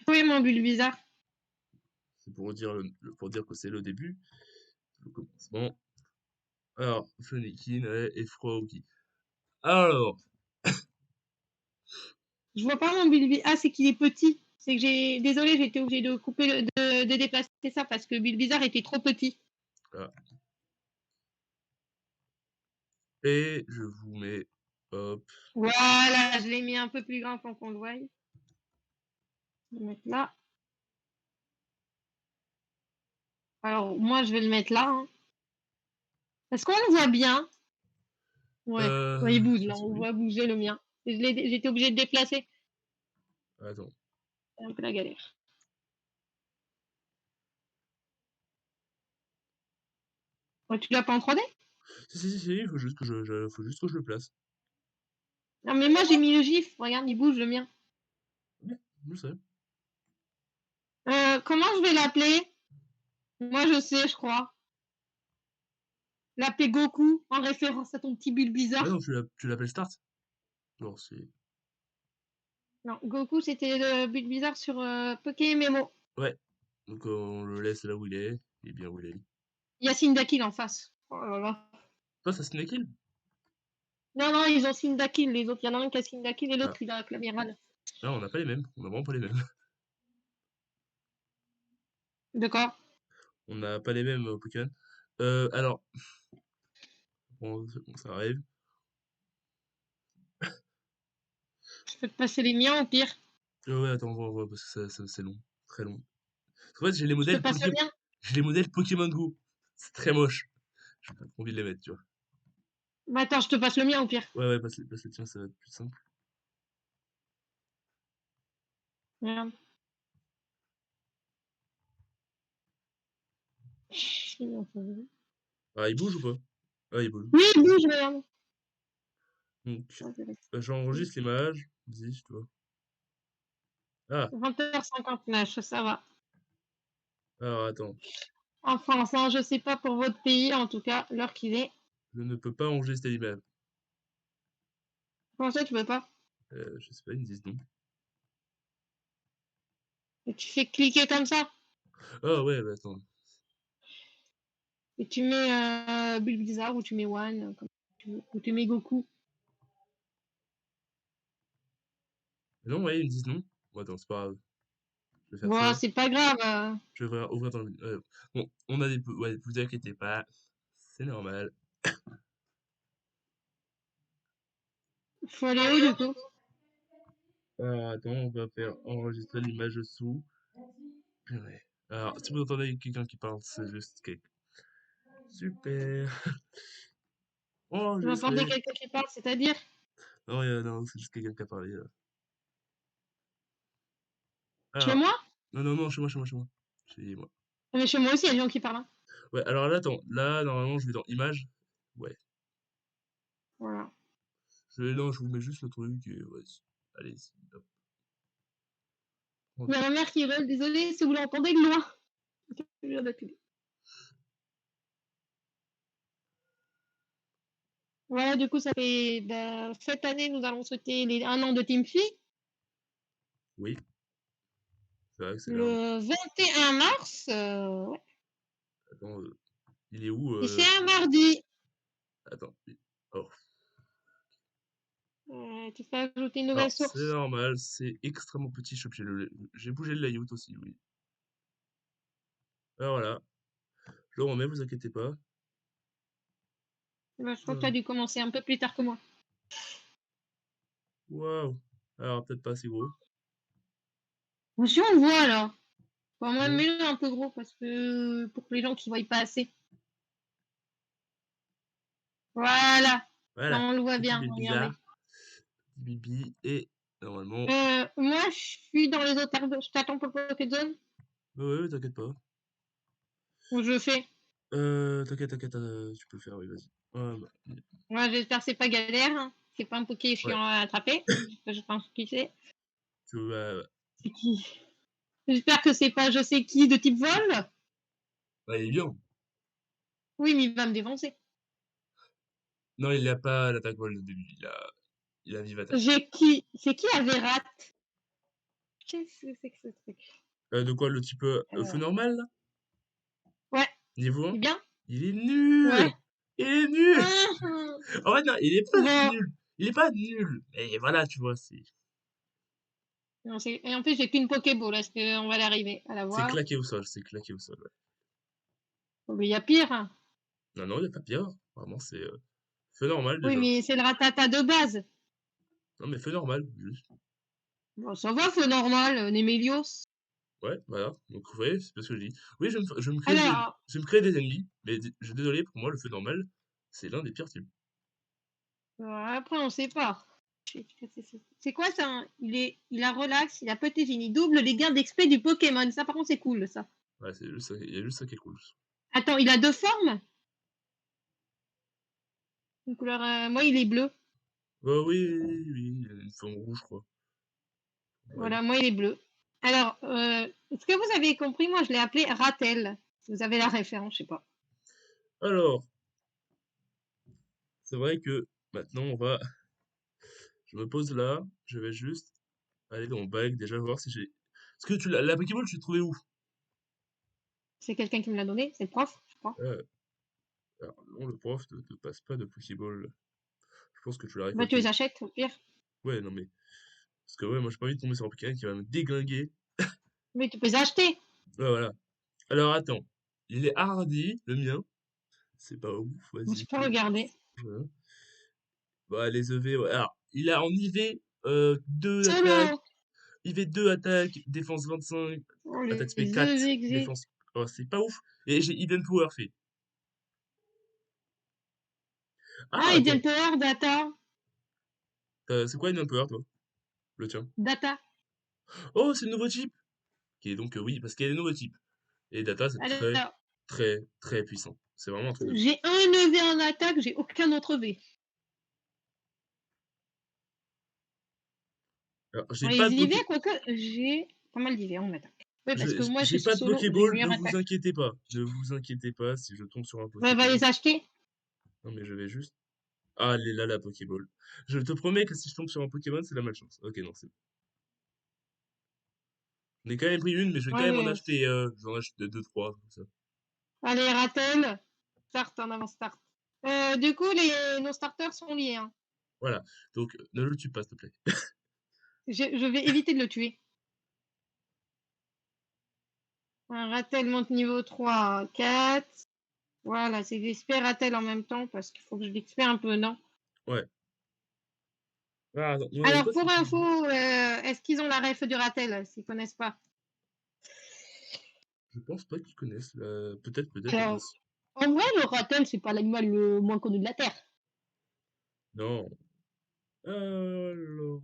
Oui, mon but bizarre. C'est pour dire, pour dire que c'est le début, le commencement. Alors, Flanakin et Froggy. Alors, Je vois pas mon but bizarre. Ah, c'est qu'il est petit. C'est que j'ai. Désolé, j'ai été obligée de couper, de déplacer ça parce que Bill Bizarre était trop petit. voilà. Et je vous mets, hop, Voilà, je l'ai mis un peu plus grand pour qu'on le voie. Je vais le mettre là. Alors, moi, je vais le mettre là, hein. Est-ce qu'on le voit bien? Ouais. Ouais, il bouge, Je là. pense que On oui. voit bouger le mien. J'étais obligée de déplacer. Attends. C'est un peu la galère. Ouais, tu l'as pas en 3D? Si, il faut juste que faut juste que je le place. Non, mais moi, j'ai mis le gif. Regarde, il bouge le mien. Ouais, je sais. Comment je vais l'appeler? Moi, je sais, je crois. L'appeler Goku, en référence à ton petit bulle Ah non, bizarre. tu l'appelles Start? Non, c'est... Non, Goku, c'était le bulle bizarre sur Pokémon. Ouais. Donc on le laisse là où il est. Il est bien où il est. Yacine Dakil en face. Oh là là. Toi, ça Snake Hill? Non, non, ils ont Sindakil, les autres. Il y en a un qui a Sindakil et Ah. l'autre, il a Clamiral. Non, on n'a pas les mêmes. On n'a vraiment pas les mêmes. D'accord. On n'a pas les mêmes Pokémon. Alors, bon, ça arrive. Je peux te passer les miens au pire. Ouais, attends, on va, parce que c'est long. Très long. Parce qu'en fait, Je te passe le mien. J'ai les modèles Pokémon Go. C'est très moche. J'ai pas trop envie de les mettre, tu vois. Bah attends, je te passe le mien au pire. Ouais, passe les tiens, ça va être plus simple. Regarde. Ah, il bouge ou pas? Ah, il bouge. Oui, il bouge, regarde. Donc, Ouais, j'enregistre l'image. Vas-y, tu vois. Ah, 20h59, ça va. alors attends. Enfin, ça, je sais pas pour votre pays, en tout cas, l'heure qu'il est. Je ne peux pas enregistrer l'image. Comment ça, tu peux pas? Je sais pas, ils me disent non. Et tu fais cliquer comme ça. Ah ouais, bah attends. Et tu mets Bulbizarre ou tu mets One, comme tu veux. Ou tu mets Goku. Non, ouais, ils me disent non. Bon, attends, c'est pas grave. Je vais faire Bon, ça. c'est pas grave. Je vais ouvrir dans le... bon, on a des... Ouais, vous inquiétez pas. C'est normal. Faut aller où, du coup? Alors, attends, on va faire enregistrer l'image sous. Ouais. Alors, si vous entendez quelqu'un qui parle, c'est juste quelque... Super. Vous entendez Enregistré. quelqu'un qui parle, c'est-à-dire? Non, non, c'est juste quelqu'un qui a parlé, là. Chez Alors, moi? non, chez moi. Chez moi. Mais chez moi aussi, il y a des gens qui parlent, hein. Ouais, alors là, attends. Là, normalement, je vais dans Images. Ouais. Voilà. Non, je vous mets juste le truc et vas-y. Allez-y. Hop. Il y a ma mère qui gueule, désolée si vous l'entendez de loin. Je viens d'acculer. Voilà, du coup, ça fait cette année, nous allons souhaiter les 1 an de Team Fille. Oui, c'est vrai que c'est là. Le 21 mars, ouais. Attends, il est où Et c'est un mardi. Attends. Oh. Tu fais ajouter une Alors, nouvelle c'est source. normal, c'est extrêmement petit. J'ai bougé le layout aussi, oui. Alors voilà, je le remets, vous inquiétez pas. Bah, je crois que tu as Hum. dû commencer un peu plus tard que moi. Waouh. Alors, peut-être pas assez gros. Si on le voit là. Faut même Non. mets-le un peu gros parce que pour les gens qui voient pas assez. Voilà. Là, Voilà. on le voit Petit bien. bit Regardez. bizarre. Petit bibi. Et normalement. Moi, je suis dans les autres arbres. Je t'attends pour Pocket Zone. Ouais, t'inquiète pas. Ou je fais. T'inquiète, tu peux le faire, oui, vas-y. Ah, bah, Moi, j'espère que c'est pas galère, hein. C'est pas un Poké ouais, chiant à attraper. Je pense qui c'est. tu veux, C'est qui? J'espère que c'est pas je sais qui de type vol. bah, il est bien. Oui, mais il va me défoncer. Non, il n'a pas l'attaque vol de début. Il a vive attaque. J'ai qui? C'est qui la Vérat? Qu'est-ce que c'est que ce truc? De quoi, le type feu Euh, normal, là? Ouais, Niveau c'est 1? bien? Il est Ouais. nul! Il est nul! Hum, En fait, non, il est pas Bon. nul. Il est pas nul. Mais voilà, tu vois, Non, et en plus, j'ai qu'une Pokéball. Est-ce qu'on va l'arriver à la c'est voir? claqué au sol. C'est claqué au sol, ouais. Oh, mais il y a pire, hein. Non, non, il n'y a pas pire. Vraiment, c'est feu normal Oui, déjà. mais c'est le ratata de base. Non, mais feu normal, juste. Bon, ça va, feu normal, Némélios. Ouais, voilà, donc vous voyez, c'est pas ce que je dis. Oui, Alors, je vais me créer des ennemis, mais je suis désolé, pour moi, le feu normal, c'est l'un des pires types. après on sait pas. C'est quoi ça? Il a relax, il a protégé, il double les gains d'XP du Pokémon. Ça par contre c'est cool ça. Ouais, c'est juste ça, il y a juste ça qui est cool. Attends, il a 2 formes? Une couleur, moi il est bleu. Bah oui, oui, oui, il y a une forme rouge, je crois. Ouais. Voilà, moi il est bleu. Alors, est-ce que vous avez compris? Moi je l'ai appelé Ratel. Si vous avez la référence, je sais pas. Alors, c'est vrai que maintenant, je me pose là, je vais juste aller dans mon bac, déjà voir si j'ai... Est-ce que la Pokéball, tu l'as trouvée où? C'est quelqu'un qui me l'a donné, c'est le prof, je crois. Euh, alors, non, le prof ne te passe pas de Pokéball. Je pense que tu l'as Bah tu les récolté. achètes au pire. Ouais, non mais... Parce que ouais, moi j'ai pas envie de tomber sur un Pokémon qui va me déglinguer. Mais tu peux les acheter. Ouais, voilà. Alors attends, il est hardi, le mien. C'est pas ouf, Je vas-y. peux regarder. Voilà. Bah, les EV, ouais. Alors, il a en IV 2 attaques, Solo! IV 2 attaque, défense 25, Oh, attaque les spé 4, EVG. défense. Oh, c'est pas ouf. Et j'ai Hidden Power fait. Ah, Ah, Hidden attends. Power, Data. C'est quoi Hidden Power, toi? Le tien. Data. Oh, c'est le nouveau type! Qui est donc, oui, parce qu'il y a des nouveaux types. Et Data, c'est très, Alors, très, très puissant. C'est vraiment un truc de fou. j'ai un EV en attaque, j'ai aucun autre EV. Alors, j'ai pas Les de IV, Poké... quoique, j'ai pas mal d'IV en attaque. Oui, parce que moi, je J'ai suis pas de solo, j'ai une Pokéball, ne meilleure vous attaque. inquiétez pas. Ne vous inquiétez pas si je tombe sur un Bah, va Pokéball. les acheter. Non, mais je vais juste... Ah, elle est là, la Pokéball. Je te promets que si je tombe sur un Pokémon, c'est la malchance. Ok, non, c'est bon. J'en ai quand même pris une, mais je vais quand Ouais, même en ouais. acheter, j'en achète deux, trois, comme ça. Allez, Ratel. Start en avant, start. Du coup, nos starters sont liés. Hein. Voilà. Donc, ne le tue pas, s'il te plaît. Je vais éviter de le tuer. Un Ratel monte niveau 3, 4. Voilà, c'est j'espère Ratel en même temps parce qu'il faut que je l'expère un peu, non? Ouais. Ah, attends, Alors, toi, pour c'est qui? info, est-ce qu'ils ont la ref du Ratel? S'ils connaissent pas. Je pense pas qu'ils connaissent. Peut-être, peut-être, Alors, vas-y. en vrai, le Ratel, c'est pas l'animal le moins connu de la Terre. Non. Alors...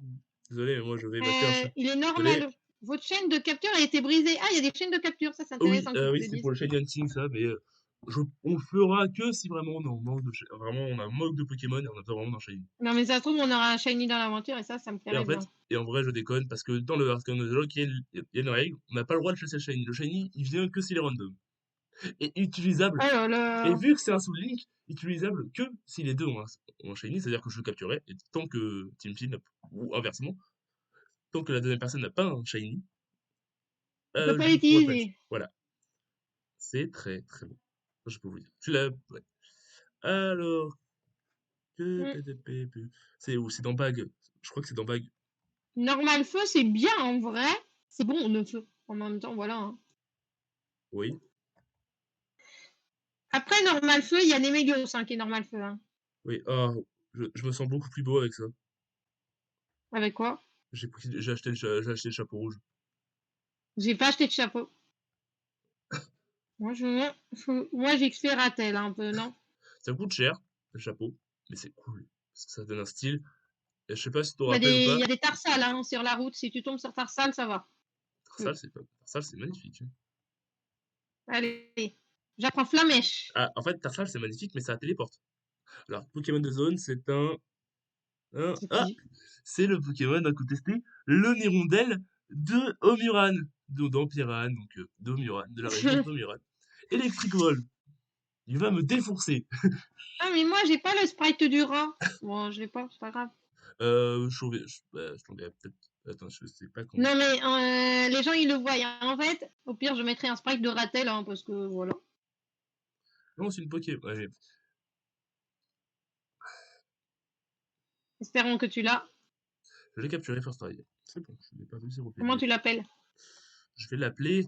Désolé, mais moi, je vais m'acheter un chat. Il est Désolé. normal. Votre chaîne de capture a été brisée. Ah, il y a des chaînes de capture, ça c'est Oui, intéressant qu'ils te oui, le c'est pour disent. le shiny hunting, ça, mais on fera que si vraiment on est en manque vraiment, on a un manque de Pokémon et on a besoin vraiment d'un shiny. Non, mais ça se trouve, on aura un shiny dans l'aventure et ça me Et en plairait fait, bien. et en vrai, je déconne parce que dans le Hearthstone of the Log, il y a une règle, on n'a pas le droit de chasser le shiny. Le shiny, il vient que s'il est random. Et utilisable. Oh là Et là. vu que c'est un Soul Link, utilisable que si les deux ont un shiny, c'est-à-dire que je le capturerai, et tant que Team Pin, ou inversement, tant que la deuxième personne n'a pas un shiny, On peut pas je ne pourrai pas le tuer. l'utiliser. Voilà. C'est très très bon. Je peux vous le dire. Tu l'as. Ouais. Alors. Hmm. C'est où? C'est dans Bag. Je crois que c'est dans Bag. Normal feu, c'est bien en vrai. C'est bon, le feu. En même temps, voilà. Hein. Oui. Après, normal feu, il y a Némélios hein, qui est normal feu. Hein. Oui. Ah, je me sens beaucoup plus beau avec ça. Avec quoi? J'ai acheté le chapeau rouge. J'ai pas acheté de chapeau. Moi j'expère Ratel un peu, non? Ça coûte cher, le chapeau, mais c'est cool. Parce que ça donne un style. Et je sais pas si tu te Il rappelles ou y pas. a des tarsales hein, sur la route. Si tu tombes sur tarsale, ça va. Hmm. Tarsal, c'est magnifique. Allez, j'apprends Flamèche. Ah, en fait, Tarsal, c'est magnifique, mais ça téléporte. Alors, Pokémon de zone, C'est ah! qui? C'est le Pokémon incontesté, le Nirondelle de Omuran. D'Empiran, donc d'Omuran, de la région d'Omuran. Electric Vol. Il va me défoncer. Ah, mais moi j'ai pas le sprite du rat. Bon, je l'ai pas, c'est pas grave. Je t'enverrai peut-être. Attends, je sais pas comment. Non, mais les gens ils le voient. Hein. En fait, au pire, je mettrai un sprite de Ratel hein, parce que voilà. Non, c'est une Poké. Ouais, Espérons que tu l'as. je l'ai capturé First Try. C'est bon, je l'ai pas vu 0 Comment PV. tu l'appelles? Je vais l'appeler.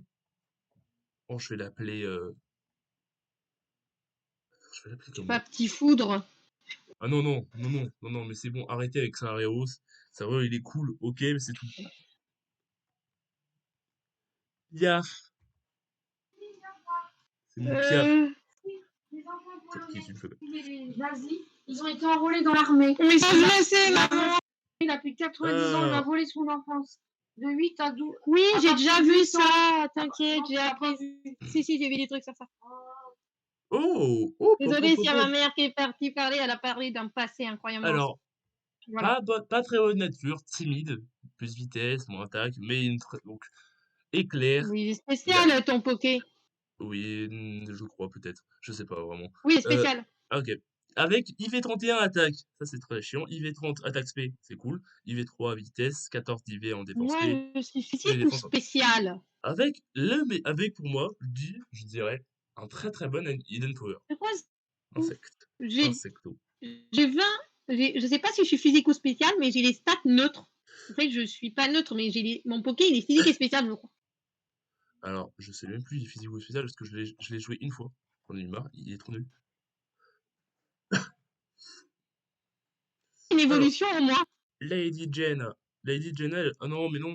Oh, je vais l'appeler Je sais comment? pas, petit foudre. Ah non, non, non, non, non, non, mais c'est bon, arrêtez avec ça, Areos. Ça va, il est cool, ok, mais c'est tout. Piaf. C'est mon Piaf. Euh... C'est pour qui tu le fais? Les nazis, ils ont été enrôlés dans l'armée. Mais ça, je le sais, maman. Il a plus de 90 ans, il a Ah. volé son enfance. De 8 à 12. Oui, À j'ai partir déjà de vu 8 ans. ça. T'inquiète, Non, j'ai t'as pas appris. vu. Si, j'ai vu des trucs sur ça. Oh, oh, pop, Désolée pop, s'il y a pop. ma mère qui est partie parler, elle a parlé d'un passé incroyablement. Alors, Voilà. pas très bonne nature, timide, plus vitesse, moins attaque, mais donc éclair. Oui, il est Il a, spécial ton poké. oui, je crois peut-être, je sais pas vraiment. Oui, il est spécial. Ok. Avec IV31 attaque, ça c'est très chiant. IV30 attaque spé, c'est cool. IV3 vitesse, 14 d'IV en défense Moi, spé. je suis Et physique ou défense. spécial? Avec pour moi, je dirais, un très très bon Hidden Power. Je crois que Insecte. j'ai Insecto. 20. Je sais pas si je suis physique ou spécial, mais j'ai les stats neutres. En fait, je suis pas neutre, mais mon poké, il est physique et spécial, je crois. Alors, je sais même plus, il est physique ou spécial, parce que je l'ai joué une fois. J'en ai eu marre, il est trop nul. Une Alors, évolution au moins. Lady Jane. Lady Jane, elle... Oh non, mais non.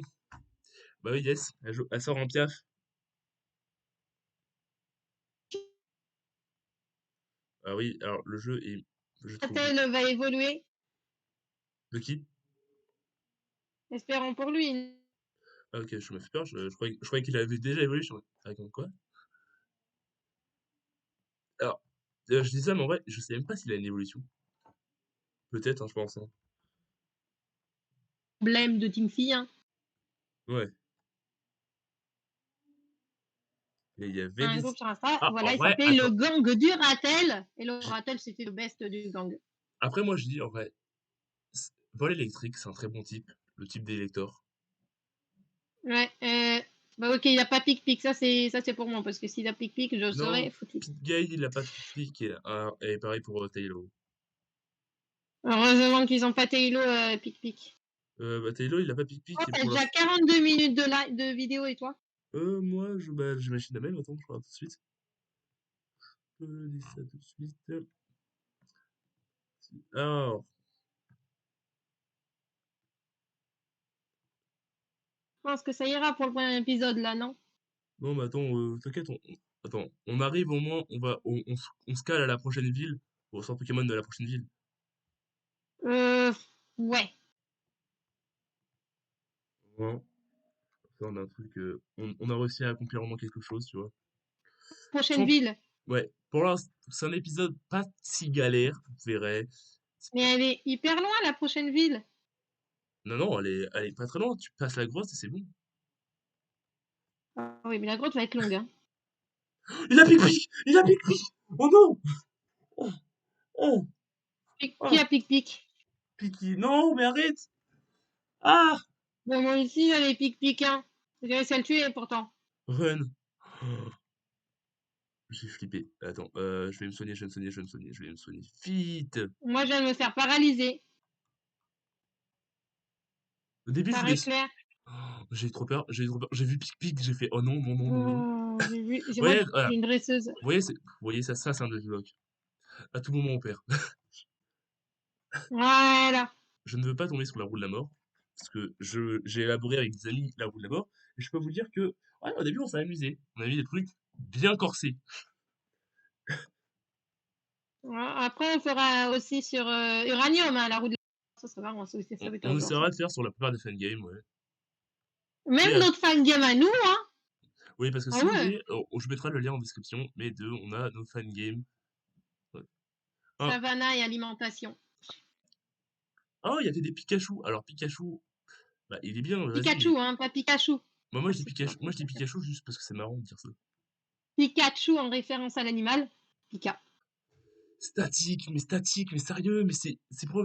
Bah oui, yes, elle sort en piaf. Ah oui, alors le jeu est... Je trouve... Elle va évoluer. De qui? Espérons pour lui. Ah ok, je me fais peur, je croyais qu'il avait déjà évolué. Ah, comme quoi? Alors, je dis ça, mais en vrai, je sais même pas s'il a une évolution. Peut-être, hein, je pense. Hein. Blême de Teamfy, hein. Ouais. Et il y avait Un des... groupe sur Insta. Ah, en Voilà, il vrai, s'appelait le attends. gang du Ratel. Et le Ratel, c'était le best du gang. Après, moi, je dis, en vrai, vol électrique, c'est un très bon type. Le type d'élector. Ouais. Bah ok, il a pas pic-pic. Ça, c'est pour moi. Parce que s'il a pic-pic, je Non, serais foutu. Pete Guy, il a pas de pique. Et pareil pour Taylor. Heureusement qu'ils ont pas Taylor pic-pic. Bah, Taylor, il a pas pique-pique. Oh, Et t'as pour déjà l'instant... 42 minutes de vidéo et toi? Moi, j'imagine la même. Attends, je regarde tout de suite. Je dis ça tout de suite. Alors, Je pense que ça ira pour le premier épisode là, non? non, mais attends, t'inquiète, attends, on arrive au moins, on se cale à la prochaine ville, au sort Pokémon de la prochaine ville. Ouais. Ouais. Ça, on a un truc, on a réussi à accomplir vraiment quelque chose, tu vois. Prochaine Sans- ville. Ouais, pour l'instant, c'est un épisode pas si galère, vous verrez. Mais elle est hyper loin, la prochaine ville. Non, non, elle est pas très loin, tu passes la grosse et c'est bon. Ah oui, mais la grotte va être longue, hein. Il a pique-pique! Il a pique-pique! Oh non! Oh, oh, Qui oh, a pic-pic? Piki, non, mais arrête! Ah! Bon, moi aussi, j'avais pic-pic, hein. J'ai réussi à le tuer, pourtant. Run! Oh, j'ai flippé. Attends, je vais me soigner, je vais me soigner, je vais me soigner, je vais me soigner. Vite! Moi, je viens de me faire paralyser Au début, je par voulais. éclair. Oh, j'ai trop peur, j'ai trop peur. J'ai vu pique-pique, j'ai fait oh non, non, non, non, non. Vous Oh, moi, voyez, voilà. j'ai une dresseuse. Vous voyez ça c'est un bloc. À tout moment, on perd. Voilà. Je ne veux pas tomber sur la roue de la mort. Parce que j'ai élaboré avec des amis la roue de la mort. Et je peux vous dire que, ouais, au début, on s'est amusé. On a mis des trucs bien corsés. Après, on fera aussi sur Uranium, hein, la roue de la... Ça va, ça va être On un jour, ça. essaiera de faire sur la plupart des fangames, ouais. Même Oui, notre fangame à nous, hein. oui, parce que Ah si vous ouais, voulez, je mettrai le lien en description. Mais deux, on a nos fangames. Ouais. Un, Savannah et alimentation. oh, il y avait des Pikachu. Alors, Pikachu, bah, il est bien, vas-y, mais Pikachu, hein, pas Pikachu. moi, Ah, je dis c'est quoi, Pikachu, moi, je dis Pikachu juste parce que c'est marrant de dire ça. Pikachu en référence à l'animal. Pika. Statique, mais sérieux, mais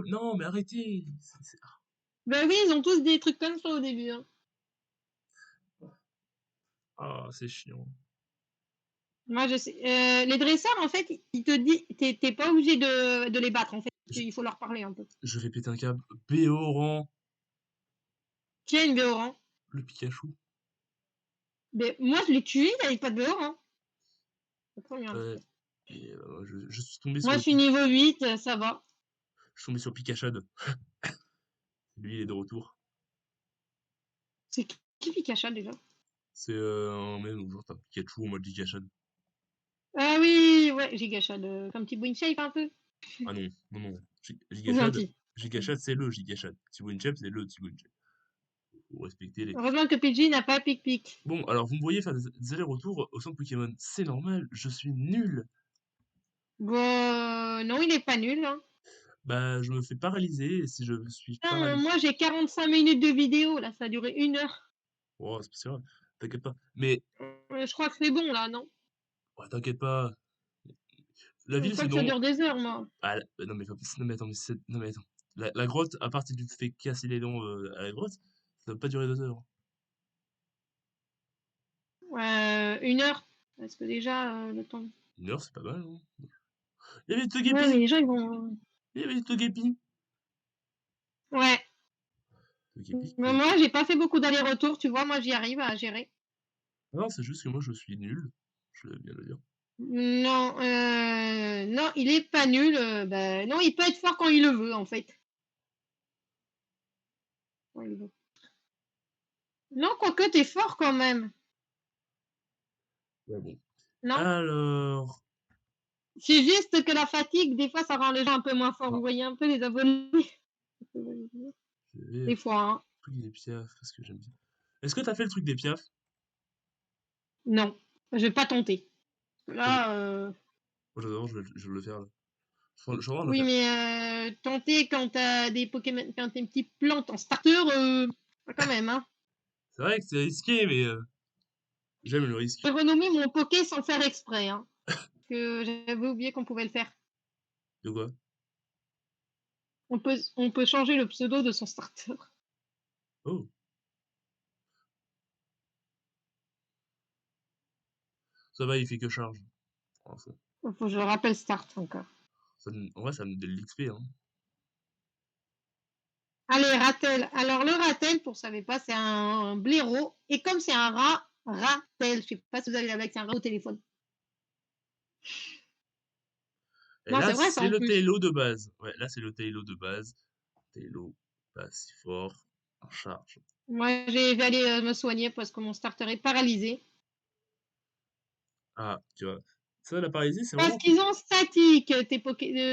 non, mais arrêtez. Ben oui, ils ont tous des trucs comme ça au début, hein. Ah, c'est chiant. Moi, je sais. Les dresseurs, en fait, ils te disent, t'es pas obligé de les battre, en fait. Je, Il faut leur parler un peu. je vais péter un câble. Béoran, Qui a une Béoran? le Pikachu. Ben, moi, je l'ai tué, il avait pas de Béoran. C'est trop bien. Euh, et, je suis tombé sur Moi, le je suis niveau 8, ça va. je suis tombé sur Pikachad. Lui, il est de retour. C'est qui Pikachu déjà? C'est un même où genre t'as Pikachu en mode Gigachad. Ah oui, ouais, Gigachad, comme petit Shape un peu. Ah non, non, non. C'est Gigachad, gentil. Gigachad, c'est le Gigachad. Winchep, c'est le Winchep. Faut respecter les. Heureusement que Pidgey n'a pas Pic-Pic. Bon, alors vous me voyez faire des allers-retours au centre Pokémon. C'est normal, je suis nul. Bon, non, il est pas nul, hein. Bah, je me fais paralyser et si je suis Putain, paralysé. moi j'ai 45 minutes de vidéo, là, ça a duré 1 heure. Oh, c'est pas si grave. T'inquiète pas. Mais, Je crois que c'est bon, là, non? ouais, t'inquiète pas. La Je ville, crois que ça sinon. dure des heures, moi. Ah, non, mais, non, mais attends, non, mais attends. La grotte, à part si tu te fais casser les dents à la grotte, ça va pas durer 2 heures. 1 heure. Parce que déjà, le temps. 1 heure, c'est pas mal, hein. Il y avait des Ouais, mais Togepi! les gens, ils vont. Il y avait des Togepi! Ouais. Togepi Mais moi, j'ai pas fait beaucoup d'allers-retours, tu vois, moi j'y arrive à gérer. Non, c'est juste que moi, je suis nul. Je vais bien le dire. Non, non, il est pas nul. Ben, non, il peut être fort quand il le veut, en fait. Quand il veut. Non, quoique, t'es fort quand même. Ouais, bon. Non? Alors. C'est juste que la fatigue, des fois, ça rend les gens un peu moins forts. Ah, Vous voyez un peu les abonnés. je vais Des fois, hein. truc des piafs, parce que j'aime bien. Est-ce que t'as fait le truc des piafs? Non, je vais pas tenter. Moi, Là, j'adore, je vais le faire là. Je vais vraiment le oui, faire. mais tenter quand t'as des Pokémon, quand t'as une petite plante en starter, quand même, hein. C'est vrai que c'est risqué, mais j'aime le J'ai risque. renommé mon Poké sans faire exprès, hein. Que j'avais oublié qu'on pouvait le faire. De quoi? On peut changer le pseudo de son starter. Oh, ça va, il fait que charge. Oh, Faut que je le rappelle start encore. en vrai, ça me donne de l'XP, hein. Allez, Ratel. Alors, le Ratel, pour ça ne savez pas, c'est un blaireau. Et comme c'est un rat, Ratel. Je sais pas si vous avez la blague, c'est un rat au téléphone. Et Non, là, c'est vrai, ça c'est en le plus. Tailo de base. Ouais, là, c'est le Tailo de base. Tailo, pas si fort. En charge. Moi, je vais aller me soigner parce que mon starter est paralysé. Ah, tu vois. Ça, la paralysie, c'est Parce vraiment. qu'ils ont statique,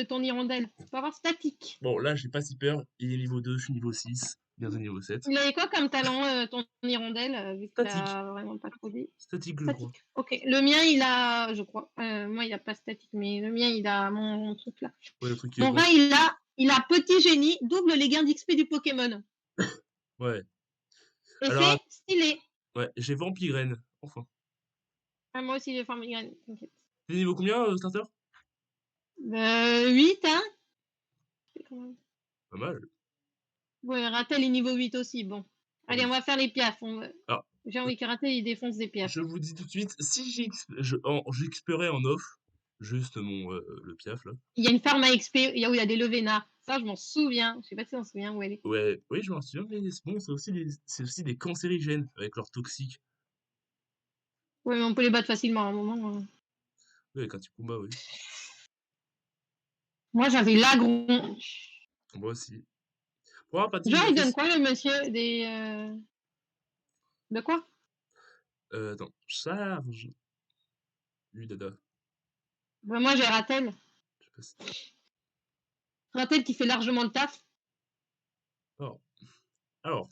ton hirondelle. Tu peux avoir statique. Bon, là, j'ai pas si peur. Il est niveau 2, je suis niveau 6. Bientôt niveau 7. Il avait quoi comme talent, ton hirondelle, vu que Statique. t'as vraiment pas trop dit? Statique, je crois. Statique. Ok. Le mien, il a, je crois. Moi, il a pas statique, mais le mien, il a mon truc là. Ouais, le truc qui est Mon bon. rat, il a petit génie, double les gains d'XP du Pokémon. Ouais. Et Alors, c'est stylé. ouais, j'ai Vampigraine. Enfin. Ah, moi aussi, j'ai fait migraine, t'inquiète. T'es niveau combien, starter? 8, hein? Quand même. Pas mal. Ouais, Ratel est niveau 8 aussi, bon. Ah Allez, on oui. va faire les piafs. Alors, J'ai envie que Ratel, il défonce des piafs. je vous dis tout de suite, si j'explorais en off, juste le piaf là. Il y a une ferme à XP, où il y a des Levénards. Ça, je m'en souviens. Je sais pas si on se souvient où elle est. Ouais, oui, je m'en souviens, mais bon, c'est aussi des cancérigènes avec leurs toxiques. Ouais, mais on peut les battre facilement à un moment. Ouais, quand tu combats, oui. Moi, j'avais l'agron. Moi aussi. Pour avoir pratiqué, Genre, j'ai il fait. donne quoi, le monsieur? De quoi? Attends, charge. Lui, dada. Ben, moi, j'ai Ratel. Je sais pas si. Ratel qui fait largement le taf. Alors, alors,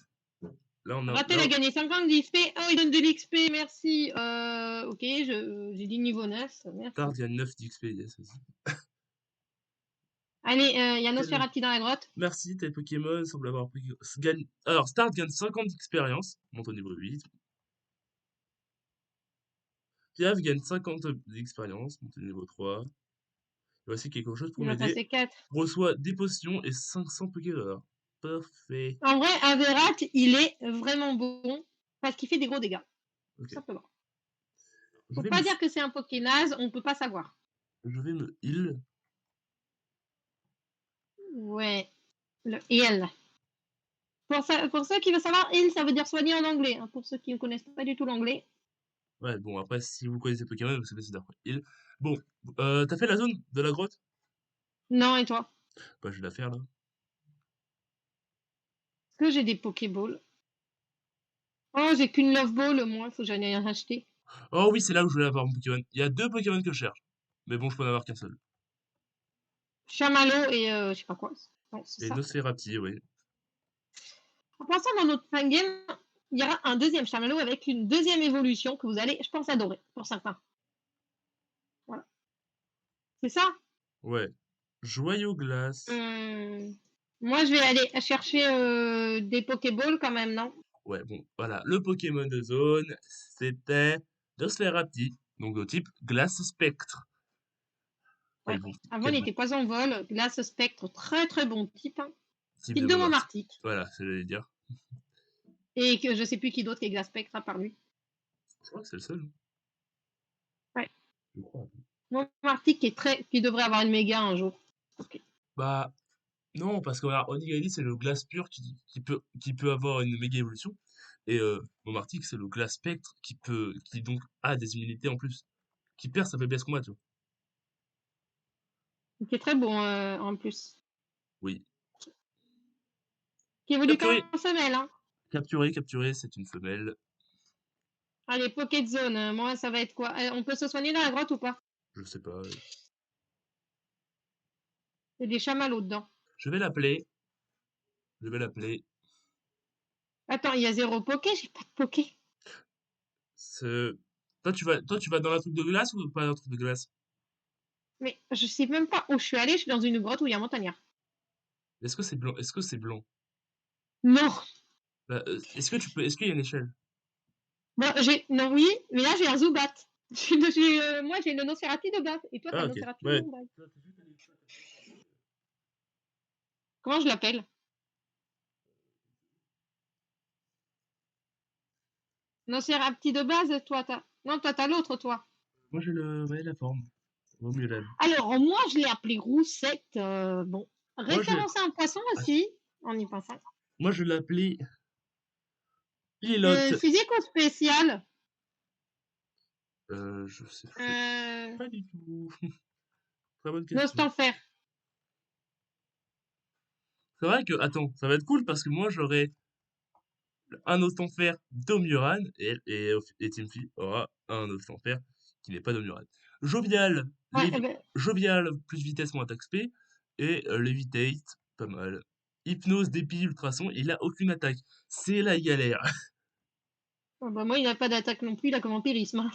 là, on a. Ratel Là, a gagné 50 d'XP. Oh, il donne de l'XP, merci. Ok, j'ai dit niveau 9. Tard, Merci. il y a 9 d'XP, yes, vas-y. Allez, il y a Tel- Nosferatu dans la grotte. Merci, tel Pokémon semble avoir pris. Alors, Start gagne 50 d'expérience, monte au niveau 8. Piaf gagne 50 d'expérience, monte au niveau 3. Voici quelque chose pour Il va m'aider. passer 4. Reçoit des potions et 500 Pokédollars. Parfait. En vrai, Averat, il est vraiment bon parce qu'il fait des gros dégâts. Tout Ok. simplement. Je Faut vais me, pas dire que c'est un Pokénaze, on peut pas savoir. je vais me heal. Ouais, le heal. Pour ceux qui veulent savoir, heal, ça veut dire soigner en anglais. Hein, pour ceux qui ne connaissent pas du tout l'anglais. Ouais, bon, après, si vous connaissez Pokémon, vous savez c'est d'après heal. Bon, t'as fait la zone de la grotte? Non, et toi? Bah, je vais la faire là. Est-ce que j'ai des Pokéballs? Oh, j'ai qu'une Love Ball, moi, faut que j'en aille en acheter. Oh oui, c'est là où je voulais avoir mon Pokémon. Il y a 2 Pokémon que je cherche. Mais bon, je peux en avoir qu'un seul. Chamallow et je sais pas quoi. Non, c'est Et ça. Nosferatu, oui. En passant dans notre fin game, il y aura un deuxième Chamallow avec une deuxième évolution que vous allez, je pense, adorer, pour certains. Voilà. C'est ça? Ouais. Joyau glace. Moi, je vais aller chercher des Pokéballs quand même, non? Ouais, bon, voilà. Le Pokémon de zone, c'était Nosferatu. Donc de type glace spectre. Ouais. Quel bon, Avant, quel il bon était poison vol, glace spectre, très très bon type. Hein. type de Type de Momarty. Momartic. Voilà, c'est ce que j'allais dire. Et que je sais plus qui d'autre qui est glace spectre à part lui. Je crois que c'est le seul. Ouais. Je crois. Momartic qui devrait avoir une méga un jour. Ok. Bah, non, parce que regarde, Onigali, c'est le glace pur qui peut avoir une méga évolution. Et Momartic, c'est le glace spectre qui donc a des immunités en plus. Qui perd sa faiblesse combat, tu vois. Qui est très bon en plus. Oui. Qui évolue Capturé! qu'en femelle, hein. Capturé, c'est une femelle. Allez, Pocket Zone, moi ça va être quoi? On peut se soigner dans la grotte ou pas? Je sais pas. Il y a des chamallows dedans. Je vais l'appeler. Je vais l'appeler. Attends, il y a 0 Poké, j'ai pas de Poké. Ce- toi, tu vas dans la truc de glace ou pas dans la truc de glace? Mais je sais même pas où je suis allée, je suis dans une grotte où il y a un montagnard. Est-ce que c'est blanc? Est-ce que c'est blanc? Non! Bah, est-ce qu'il y a une échelle? Bon, non, oui, mais là j'ai un Zubat. Moi j'ai le Nosferatu de base, et toi t'as Ah, le ok. Nosferatu Ouais. de base. Comment je l'appelle? Nosferatu de base, toi t'as. Non, toi t'as l'autre, toi. Moi, ouais, la forme. Vaut mieux l'aime. Alors, moi je l'ai appelé Roussette. Bon, Moi, je, référence à un poisson ah, aussi, en y pensant. moi, je l'appelais Lilotte. Physique ou spécial? Je sais pas du tout. Très bonne question. Nostanfer. C'est vrai que, attends, ça va être cool parce que moi, j'aurai un Ostanfer d'Omuran et Timfi aura un Ostanfer qui n'est pas d'Omuran. Jovial, Ouais, ben, Jovial plus vitesse moins attaque spé et Levitate, pas mal. Hypnose, dépit, ultrason, il a aucune attaque. C'est la galère. bah, moi il n'a pas d'attaque non plus, il a comme vampirisme. Hein.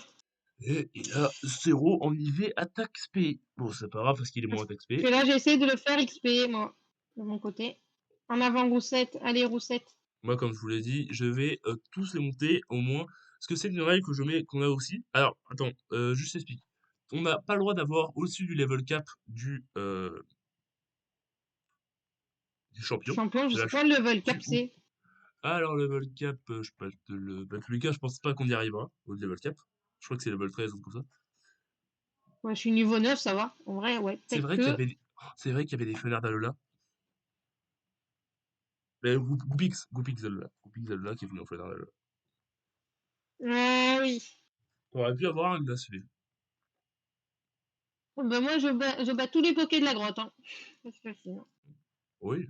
Et il a 0 en IV attaque spé. Bon, c'est pas grave parce qu'il est moins Parce attaque que spé. là j'essaie de le faire XP, moi, de mon côté. En avant Roussette, allez Roussette. Moi, comme je vous l'ai dit, je vais tous les monter au moins. Parce que c'est une règle que je mets, qu'on a aussi. Alors, attends, juste explique. On n'a pas le droit d'avoir au-dessus du level cap du champion. Champion, je De la sais ch- pas le level cap du- ou- c'est. Alors, level cap, je sais pas, dans tous les cas, je pense pas qu'on y arrivera au level cap. Je crois que c'est level 13 ou comme ça. Ouais, je suis niveau 9, ça va. En vrai, ouais, C'est peut-être vrai qu'il y que. avait des... C'est vrai qu'il y avait des fenêtres d'Alola. Mais Goupix Zelda qui est venu en fenêtre d'Alola. Oui. T'aurais pu avoir un glacier. Ben, moi je bats tous les pokés de la grotte. Hein. C'est facile. Hein. Oui.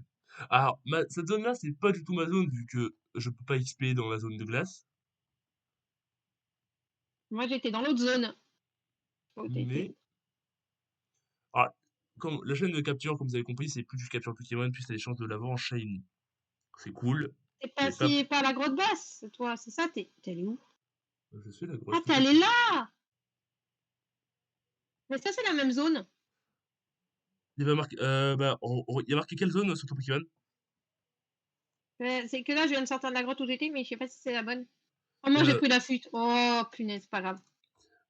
Alors, cette zone-là, c'est pas du tout ma zone, vu que je peux pas XP dans la zone de glace. Moi j'étais dans l'autre zone. Oh, t'étais Mais, où? alors, comme la chaîne de capture, comme vous avez compris, c'est plus tu captures Pokémon, plus t'as des chances de l'avoir en shiny. C'est cool, T'es mais pas. passé par la grotte basse, toi, c'est ça? T'es allé où? Je suis la Ah, grotte t'es tout allé autour. là! Mais ça, c'est la même zone. Il va marquer, il y a marqué quelle zone sur ton Pokémon? C'est que là, je viens de sortir de la grotte où j'étais, mais je sais pas si c'est la bonne. Oh non, j'ai Euh, pris la fuite. Oh, punaise, c'est pas grave.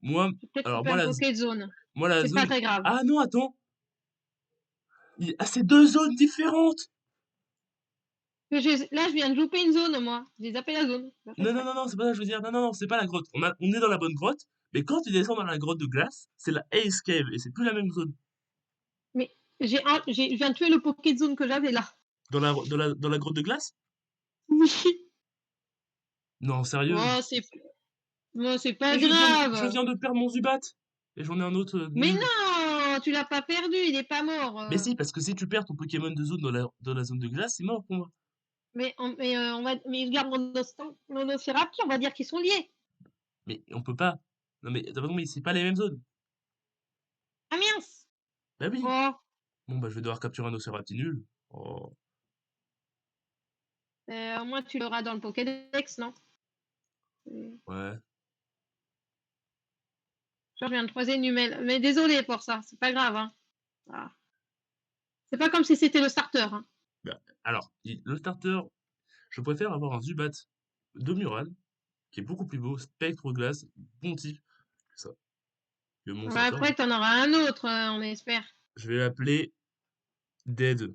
moi, J'ai peut-être alors coupé un poké de zone. moi la C'est pas zone. très grave. Ah non, attends! C'est deux zones différentes! Là, je viens de louper une zone, moi. J'ai zappé la zone. C'est pas Non, non, exprès. non, non, c'est pas ça que je veux dire. Non, non, non, c'est pas la grotte. On est dans la bonne grotte, mais quand tu descends dans la grotte de glace, c'est la Ace Cave et c'est plus la même zone. Mais je viens de tuer le poké de zone que j'avais là. Dans la grotte de glace? Oui. Non, sérieux? Oh, c'est pas Mais je grave. viens de perdre mon Zubat! Et j'en ai un autre Mais nul. non, tu l'as pas perdu, il est pas mort. Mais si, parce que si tu perds ton Pokémon de zone dans la zone de glace, c'est mort pour moi. Mais je garde mon Nosferatu, on va dire qu'ils sont liés. Mais on peut pas. Non mais t'as pas compris, c'est pas les mêmes zones. Ah mince! Bah oui. Oh, Bon bah je vais devoir capturer un Océrati nul. Oh. au moins tu l'auras dans le Pokédex, non? Ouais. Je viens de croiser une humelle. Mais désolé pour ça, c'est pas grave, hein. Ah. C'est pas comme si c'était le starter, hein. Bah, alors, le starter, je préfère avoir un Zubat de Mural, qui est beaucoup plus beau, spectre glace, bon type, que ça, que mon Bah, starter. après, t'en auras un autre, on espère. Je vais l'appeler Dead.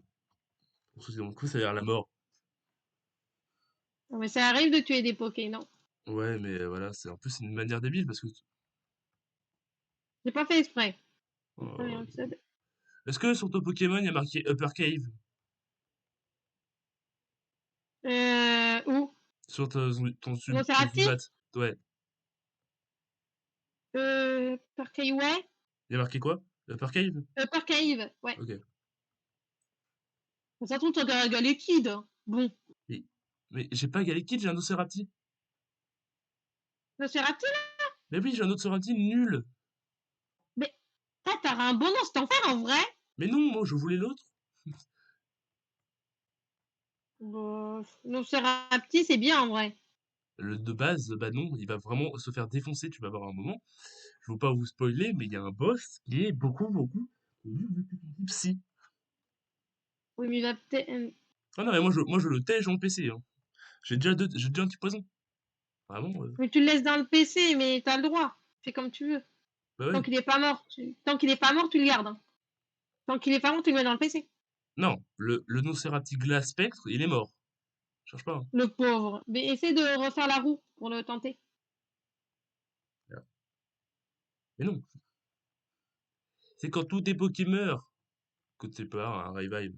Parce que du coup, ça a l'air la mort. Mais ça arrive de tuer des Pokés, non? Ouais, mais voilà, c'est en plus c'est une manière débile parce que. J'ai pas fait exprès. Le premier euh, épisode. Est-ce que sur ton Pokémon il y a marqué Upper Cave Où? sur ton Nosferatu? Zubat? Ouais. Par ouais. Il y a marqué quoi? Upper Cave? Par Cave, ouais. Ok. Ça se trouve, t'as un gars liquide, hein. Bon. Mais, mais j'ai pas Galekid, j'ai un Ocerati. Nosferatu? Mais oui, j'ai un Ocerati nul. Mais, t'as un bon nom, c'est en faire en vrai? Mais non, moi je voulais l'autre. Bon, Nosferatu, c'est bien en vrai. Le de base, bah non, il va vraiment se faire défoncer, tu vas voir un moment. Je veux pas vous spoiler, mais il y a un boss qui est beaucoup psy. Oui, mais il va peut-être. Ah non, mais moi je le tège en PC, hein. J'ai déjà un petit poison. Vraiment, Mais tu le laisses dans le PC, mais t'as le droit. Fais comme tu veux. bah Tant ouais. qu'il est pas mort, tant qu'il est pas mort, tu le gardes, hein. Tant qu'il est pas mort, tu le mets dans le PC. Non, le Nocerati Glace Spectre, il est mort. Cherche pas, hein. Le pauvre. Mais essaie de refaire la roue pour le tenter. Mais non, c'est quand tous tes Pokémon meurent que tu pas un revive.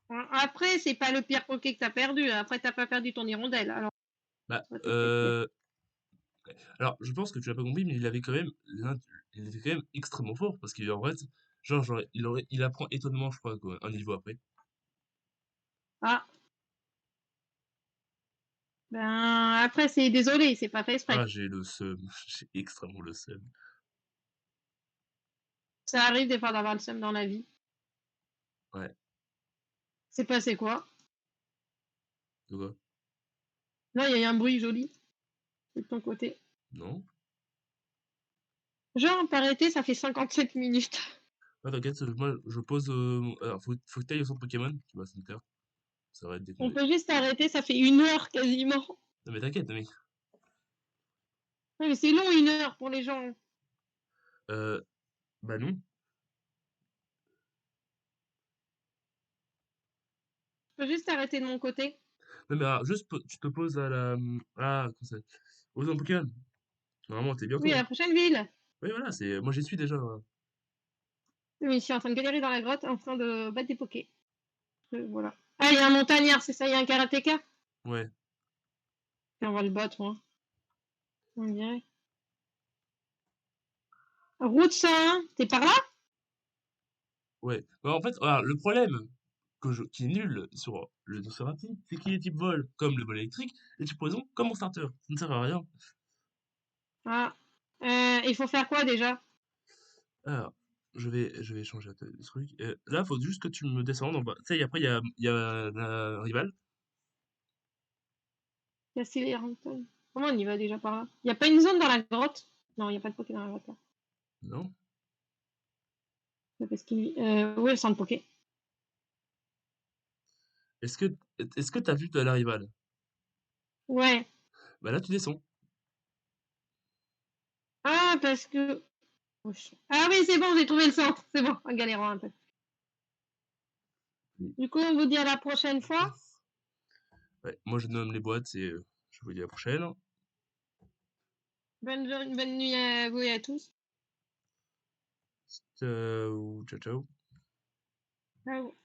Après, c'est pas le pire Poké que t'as perdu. Après, t'as pas perdu ton hirondelle. Alors, Bah, ça te fait plaisir. alors, je pense que tu l'as pas compris, mais il avait quand même, il était quand même extrêmement fort parce qu'en vrai, genre, il apprend étonnement, je crois, quoi, un niveau après. Ah, ben après, c'est désolé, c'est pas fait Ah, exprès. j'ai le seum, j'ai extrêmement le seum. Ça arrive des fois d'avoir le seum dans la vie. Ouais, C'est passé quoi? de quoi? Là, il y a eu un bruit joli de ton côté. Non? Genre, par arrêter, ça fait 57 minutes. Ah, t'inquiète, moi, je pose, alors, faut que t'ailles au centre Pokémon, tu vas se faire, ça va être On décompté. peut juste arrêter, ça fait 1 heure quasiment. Non, mais t'inquiète, mec. Ouais, mais c'est long 1 heure pour les gens. Euh, bah non. Je peux juste arrêter de mon côté. Non, mais alors, juste, tu te poses à la, ah, comment ça, au centre Pokémon. Normalement, t'es Oui, bientôt, à hein. la prochaine ville. Oui, voilà, moi j'y suis déjà, hein. Oui, mais je suis en train de galérer dans la grotte, en train de battre des pokés. Voilà. Ah, il y a un montagnard, c'est ça, il y a un karatéka. Ouais, Et on va le battre, hein. On dirait. Route 101, t'es par là? ouais. Bah, en fait, alors, le problème qui est nul sur le Nosferatu, c'est qu'il est type vol, comme le vol électrique, et type poison, comme mon starter. Ça ne sert à rien. Ah. Il faut faire quoi déjà? Alors, je vais changer de truc. Là, faut juste que tu me descendes en bas. Tu sais, après, il y a la rivale. Casser les Hamptons. Comment on y va déjà par là? Il n'y a pas une zone dans la grotte? Non, il n'y a pas de poké dans la grotte là. Non? C'est parce qu'il. Où est le centre poké? Est-ce que, est-ce que t'as vu de la rivale? Ouais. Bah là, tu descends. Ah, parce que. Ah oui, c'est bon, j'ai trouvé le centre. C'est bon, en galérant un peu. Oui. Du coup, on vous dit à la prochaine fois. Ouais, moi, je nomme les boîtes et je vous dis à la prochaine. Bonne nuit à vous et à tous. Ciao, ciao, ciao. Ciao.